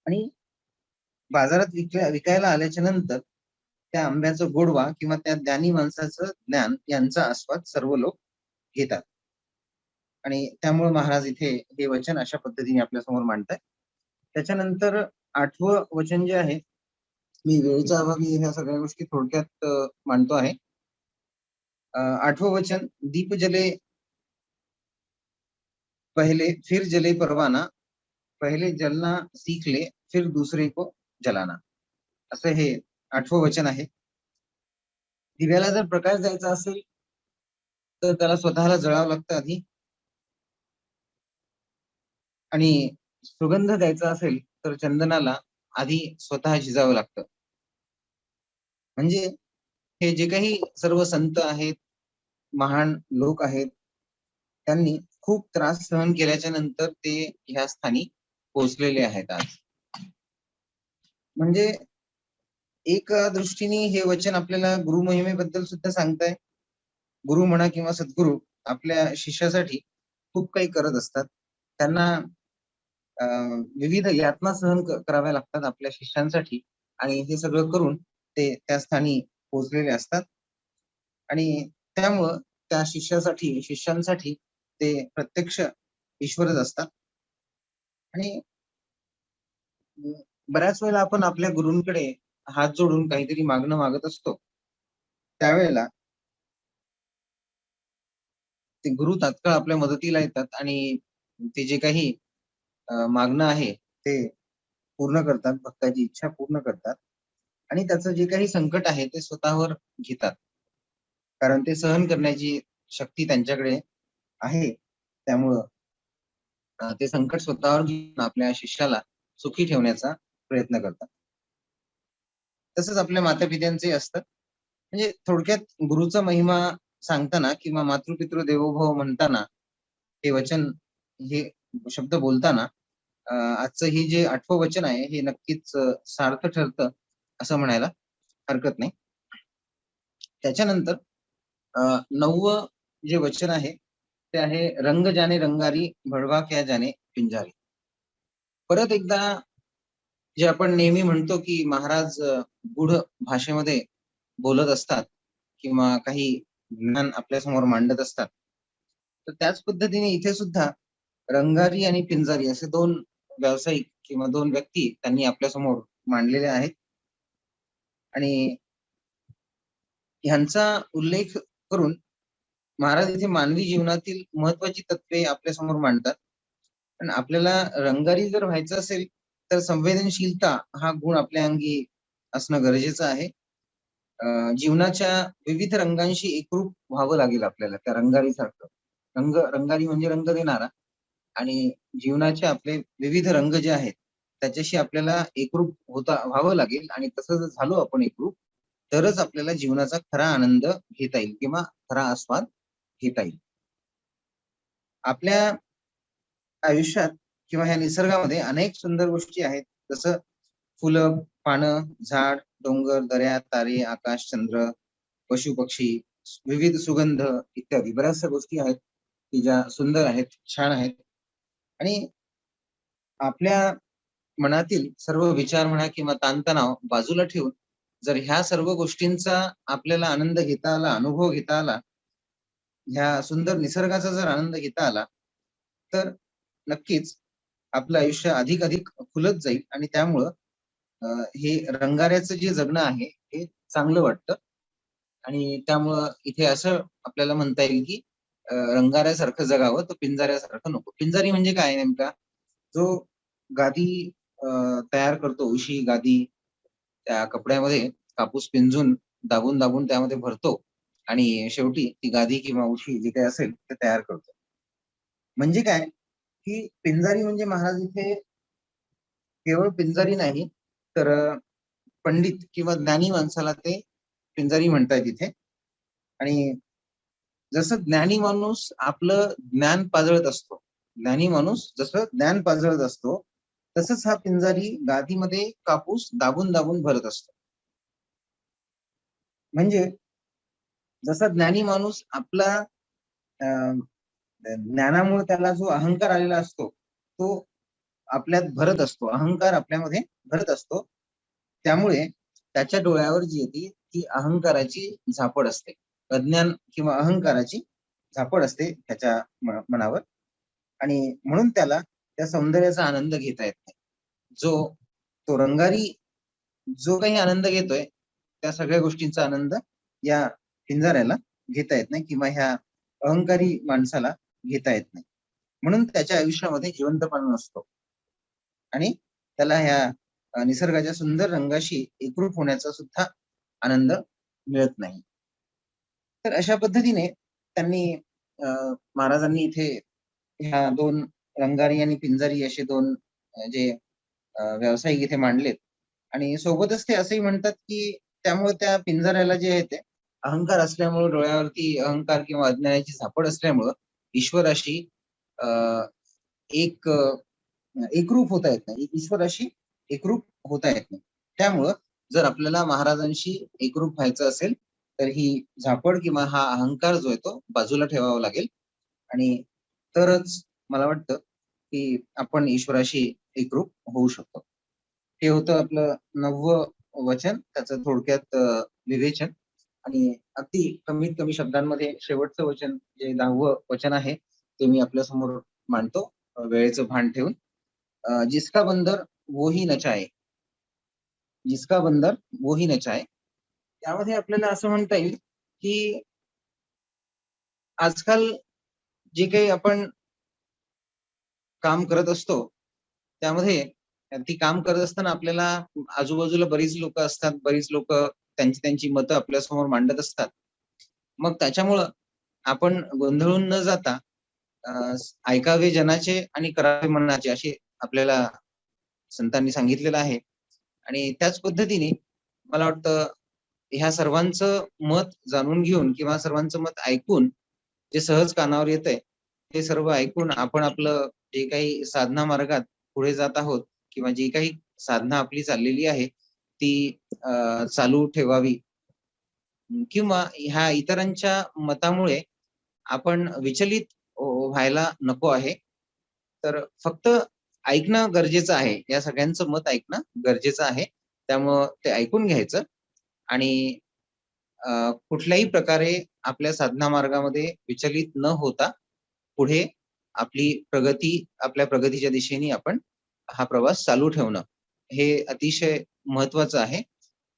आणि बाजारात विकायला आल्याच्या नंतर त्या आंब्याचं गोडवा किंवा त्या ज्ञानी माणसाचं ज्ञान यांचा आस्वाद सर्व लोक घेतात. आणि त्यामुळे महाराज इथे हे वचन अशा पद्धतीने आपल्या समोर मांडतात. त्याच्यानंतर 8वं वचन जे आहे, मी वेळेच्या अभावी ह्या सगळ्या गोष्टी थोडक्यात मांडतो आहे. 8वं वचन दीप जले पहले फिर जले परवाना, पहले जलना सीख ले फिर दूसरे को जलाना. असं हे 8वं वचन आहे. दिव्याला जर प्रकाश द्यायचा असेल तर त्याला स्वतःला जळावं लागतं आधी आणि सुगंध द्यायचा असेल तर चंदनाला आधी स्वतः शिजावं लागतं. म्हणजे हे जे काही सर्व संत आहेत, महान लोक आहेत, त्यांनी खूप त्रास सहन केल्याच्या नंतर ते ह्या स्थानी पोहोचलेले आहेत आज. म्हणजे एका दृष्टीने हे वचन आपल्याला गुरु महिमेबद्दल सुद्धा सांगताय. गुरु म्हणा किंवा सद्गुरु आपल्या शिष्यासाठी खूप काही करत असतात. त्यांना विविध यातना सहन कराव्या लागतात आपल्या शिष्यांसाठी आणि हे सगळं करून ते त्या स्थानी पोहोचलेले असतात आणि त्यामुळं त्या शिष्यांसाठी ते प्रत्यक्ष ईश्वरच असतात. आणि बऱ्याच वेळेला आपण आपल्या गुरूंकडे हात जोडून काहीतरी मागणं मागत असतो. त्यावेळेला ते गुरु तात्काळ आपल्या मदतीला येतात आणि ते जे काही मागणं आहे ते पूर्ण करतात, भक्ताची इच्छा पूर्ण करतात आणि त्याचं जे काही संकट आहे ते स्वतःवर घेतात. कारण ते सहन करण्याची शक्ती त्यांच्याकडे आहे. त्यामुळं ते संकट स्वतःवर घेऊन आपल्या शिष्याला सुखी ठेवण्याचा प्रयत्न करतात. तसंच आपल्या माता-पित्यांचंही असतं. म्हणजे थोडक्यात गुरुचा महिमा सांगताना किंवा मातृ-पितृ देवो भव म्हणताना हे वचन, हे शब्द बोलताना आजचं हे जे 8वं वचन आहे हे नक्कीच सार्थ ठरतं असं म्हणायला हरकत नाही. त्याच्यानंतर 9वं जे वचन आहे ते आहे रंग जाने रंगारी भडवा क्या जाने पिंजारी. परत एकदा जे आपण नेहमी म्हणतो की महाराज गूढ भाषेमध्ये बोलत असतात किंवा काही ज्ञान आपल्या समोर मांडत असतात. तर त्याच पद्धतीने इथे सुद्धा रंगारी आणि पिंजारी असे 2 व्यावसायिक किंवा 2 व्यक्ती त्यांनी आपल्या समोर मांडलेले आहेत आणि ह्यांचा उल्लेख करून महाराज इथे मानवी जीवनातील महत्वाची तत्वे आपल्या समोर मांडतात. पण आपल्याला रंगारी जर व्हायचं असेल तर संवेदनशीलता हा गुण आपल्या अंगी असणं गरजेचं आहे. जीवनाच्या विविध रंगांशी एकरूप व्हावं लागेल आपल्याला त्या रंगारीसारखं. रंगारी म्हणजे रंग देणारा आणि जीवनाचे आपले विविध रंग जे आहेत त्याच्याशी आपल्याला एकरूप व्हावं लागेल आणि तसं जर झालो आपण एकरूप तरच आपल्याला जीवनाचा खरा आनंद घेता येईल किंवा खरा आस्वाद घेता येईल. आपल्या आयुष्यात किंवा ह्या निसर्गामध्ये अनेक सुंदर गोष्टी आहेत. जसं फुलं, पानं, झाड, डोंगर, दऱ्या, तारे, आकाश, चंद्र, पशु पक्षी, विविध सुगंध इत्यादी बऱ्याचशा गोष्टी आहेत की ज्या सुंदर आहेत, छान आहेत. आणि आपल्या मनातील सर्व विचार म्हणा किंवा ताणतणाव बाजूला ठेवून जर ह्या सर्व गोष्टींचा आपल्याला आनंद घेता आला, अनुभव घेता आला, ह्या सुंदर निसर्गाचा जर आनंद घेता आला तर नक्कीच आपलं आयुष्य अधिक खुलत जाईल आणि त्यामुळं हे रंगाऱ्याचं जे जगणं आहे हे चांगलं वाटतं आणि त्यामुळं इथे असं आपल्याला म्हणता येईल की रंगाऱ्यासारखं जगावं तर पिंजाऱ्यासारखं नको. पिंजारी म्हणजे काय नेमका? जो गादी तयार करतो, उशी गादी, त्या कपड्यामध्ये कापूस पिंजून दाबून दाबून त्यामध्ये भरतो आणि शेवटी ती गादी किंवा उशी जी काही असेल ते तयार करतो. म्हणजे काय की पिंजारी म्हणजे महाराज इथे केवळ पिंजारी नाही तर पंडित किंवा ज्ञानी माणसाला ते पिंजारी म्हणतायत इथे. आणि जसं ज्ञानी माणूस आपलं ज्ञान पाजळत असतो, ज्ञानी माणूस जसं ज्ञान पाजळत असतो तसंच हा पिंजारी गादीमध्ये कापूस दाबून दाबून भरत असतो. म्हणजे जसा ज्ञानी माणूस आपला ज्ञानामुळे त्याला जो अहंकार आलेला असतो तो आपल्यात भरत असतो, अहंकार आपल्यामध्ये भरत असतो. त्यामुळे त्याच्या डोळ्यावर जी येते ती अहंकाराची झापड असते, अज्ञान किंवा अहंकाराची झापड असते त्याच्या मनावर आणि म्हणून त्याला त्या सौंदर्याचा आनंद घेता येत नाही. तो रंगारी जो काही आनंद घेतोय त्या सगळ्या गोष्टींचा आनंद या पिंजाऱ्याला घेता येत नाही किंवा ह्या अहंकारी माणसाला घेता येत नाही. म्हणून त्याच्या आयुष्यामध्ये जिवंतपणा नसतो आणि त्याला ह्या निसर्गाच्या सुंदर रंगाशी एकरूप होण्याचा सुद्धा आनंद मिळत नाही. तर अशा पद्धतीने त्यांनी महाराजांनी इथे ह्या 2 रंगारी आणि पिंजारी असे 2 जे व्यावसायिक इथे मांडलेत आणि सोबतच ते असंही म्हणतात की त्यामुळे त्या पिंजाऱ्याला जे आहे ते अहंकार असल्यामुळे डोळ्यावरती अहंकार किंवा अज्ञानाची झापड असल्यामुळं ईश्वराशी एकरूप होता येत नाही, ईश्वराशी एकरूप होता येत नाही. त्यामुळं जर आपल्याला महाराजांशी एकरूप व्हायचं असेल तर ही झापड किंवा हा अहंकार जो आहे तो बाजूला ठेवावा लागेल आणि तरच मला वाटतं की आपण ईश्वराशी एकरूप होऊ शकतो. हे होतं आपलं 9वं वचन, त्याचं थोडक्यात विवेचन. आणि अगदी कमीत कमी शब्दांमध्ये शेवटचं वचन जे 10वं वचन आहे ते मी आपल्या समोर मांडतो वेळेचं भान ठेवून. जिसका बंदर वो ही नचाए, जिसका बंदर वो ही नचाए. त्यामध्ये आपल्याला असं म्हणता येईल की आजकाल जे काही आपण काम करत असतो त्यामध्ये ती काम करत असताना आपल्याला आजूबाजूला बरीच लोक असतात, बरीच लोक त्यांची त्यांची मतं आपल्यासमोर मांडत असतात. मग त्याच्यामुळं आपण गोंधळून न जाता ऐकावे जनाचे आणि करावे मनाचे असे आपल्याला संतांनी सांगितलेलं आहे. आणि त्याच पद्धतीने मला वाटतं ह्या सर्वांचं मत जाणून घेऊन किंवा सर्वांचं मत ऐकून जे सहज कानावर येतंय ते सर्व ऐकून आपण आपलं जे काही साधना मार्गात पुढे जात आहोत किंवा जी काही साधना आपली चाललेली आहे ती चालू ठेवावी किंवा ह्या इतरांच्या मतामुळे आपण विचलित व्हायला नको आहे. तर फक्त ऐकणं गरजेचं आहे. या सगळ्यांचं मत ऐकणं गरजेचं आहे. त्यामुळं ते ऐकून घ्यायचं आणि कुठल्याही प्रकारे आपल्या साधना मार्गामध्ये विचलित न होता पुढे आपल्या प्रगतीच्या दिशेने आपण हा प्रवास चालू ठेवणं हे अतिशय महत्वाचं आहे.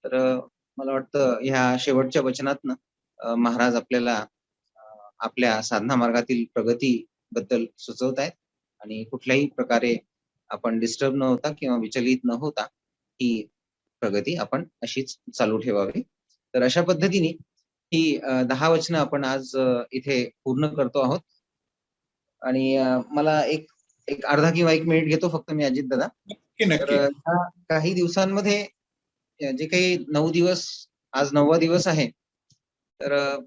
तर मला वाटतं ह्या शेवटच्या वचनातनं महाराज आपल्याला आपल्या साधना मार्गातील प्रगतीबद्दल सुचवतायत आणि कुठल्याही प्रकारे आपण डिस्टर्ब न होता किंवा विचलित न होता ही प्रगती आपण अशीच चालू ठेवावी. तर अशा पद्धतीने ही 10 वचनं आपण आज इथे पूर्ण करतो आहोत. आणि मला एक एक अर्धा किंवा 1 मिनिट घेतो फक्त मी अजित दादा. नक्की तर नक्की. ह्या काही दिवसांमध्ये जे काही 9 दिवस, आज 9वा दिवस आहे. तर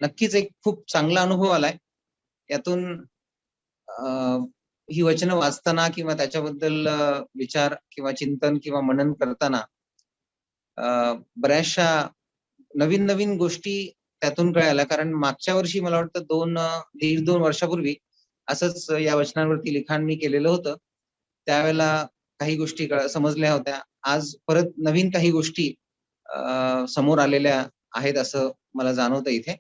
नक्कीच एक खूप चांगला अनुभव आलाय. यातून ही वचनं वाचताना किंवा त्याच्याबद्दल विचार किंवा चिंतन किंवा मनन करताना बऱ्याचशा नवीन गोष्टी त्यातून कळाल्या. कारण मागच्या वर्षी मला वाटतं 1.5-2 वर्षापूर्वी असंच या वचनांवरती लिखाण मी केलेलं होतं. त्यावेळेला काही गोष्टी समजल्या होत्या. आज परत नवीन काही गोष्टी समोर आलेल्या आहेत असं मला जाणवतं इथे.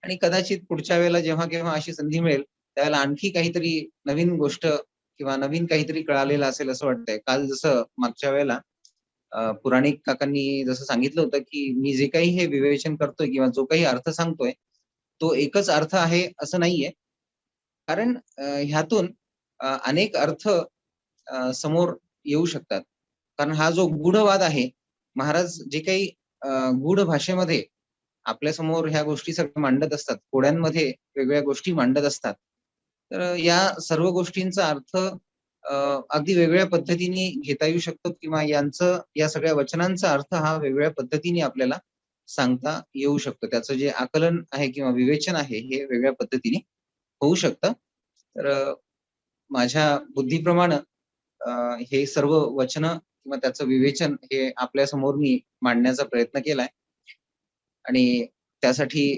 आणि कदाचित पुढच्या वेळेला जेव्हा केव्हा अशी संधी मिळेल त्यावेळेला आणखी काहीतरी नवीन गोष्ट किंवा नवीन काहीतरी कळालेलं असेल असं वाटतंय. काल जसं मागच्या वेळेला पुराणिक काकांनी जसं सांगितलं होतं की मी जे काही हे विवेचन करतोय किंवा जो काही अर्थ सांगतोय तो एकच अर्थ आहे असं नाहीये. कारण ह्यातून अनेक अर्थ समोर येऊ शकतात. कारण हा जो गूढवाद आहे, महाराज जे काही गूढ भाषेमध्ये आपल्या समोर ह्या गोष्टी सगळ्या मांडत असतात. कोड्यांमध्ये वेगवेगळ्या गोष्टी मांडत असतात. तर या सर्व गोष्टींचा अर्थ अगदी वेगळ्या पद्धतीने घेता येऊ शकतो किंवा या सगळ्या वचनांचा अर्थ हा वेगवेगळ्या पद्धतीने आपल्याला सांगता येऊ शकतो. त्याचं जे आकलन आहे किंवा विवेचन आहे हे वेगळ्या पद्धतीने होऊ शकतं. तर माझ्या बुद्धीप्रमाणे हे सर्व वचनं किंवा त्याचं विवेचन हे आपल्या समोर मी मांडण्याचा प्रयत्न केलाय. आणि त्यासाठी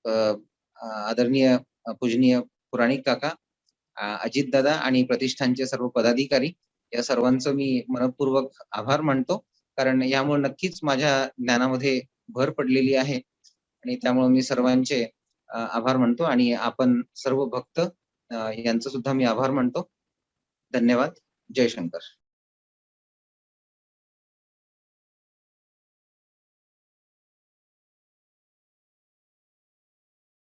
आदरणीय पूजनीय पुराणिक काका, अजित दादा आणि प्रतिष्ठानचे सर्व पदाधिकारी या सर्वांचं मी मनःपूर्वक आभार मानतो. कारण यामुळे नक्कीच माझ्या ज्ञानामध्ये भर पडलेली आहे आणि त्यामुळे मी सर्वांचे आभार मानतो आणि आपण सर्व भक्त यांचा सुद्धा मी आभार मानतो. धन्यवाद. जय शंकर.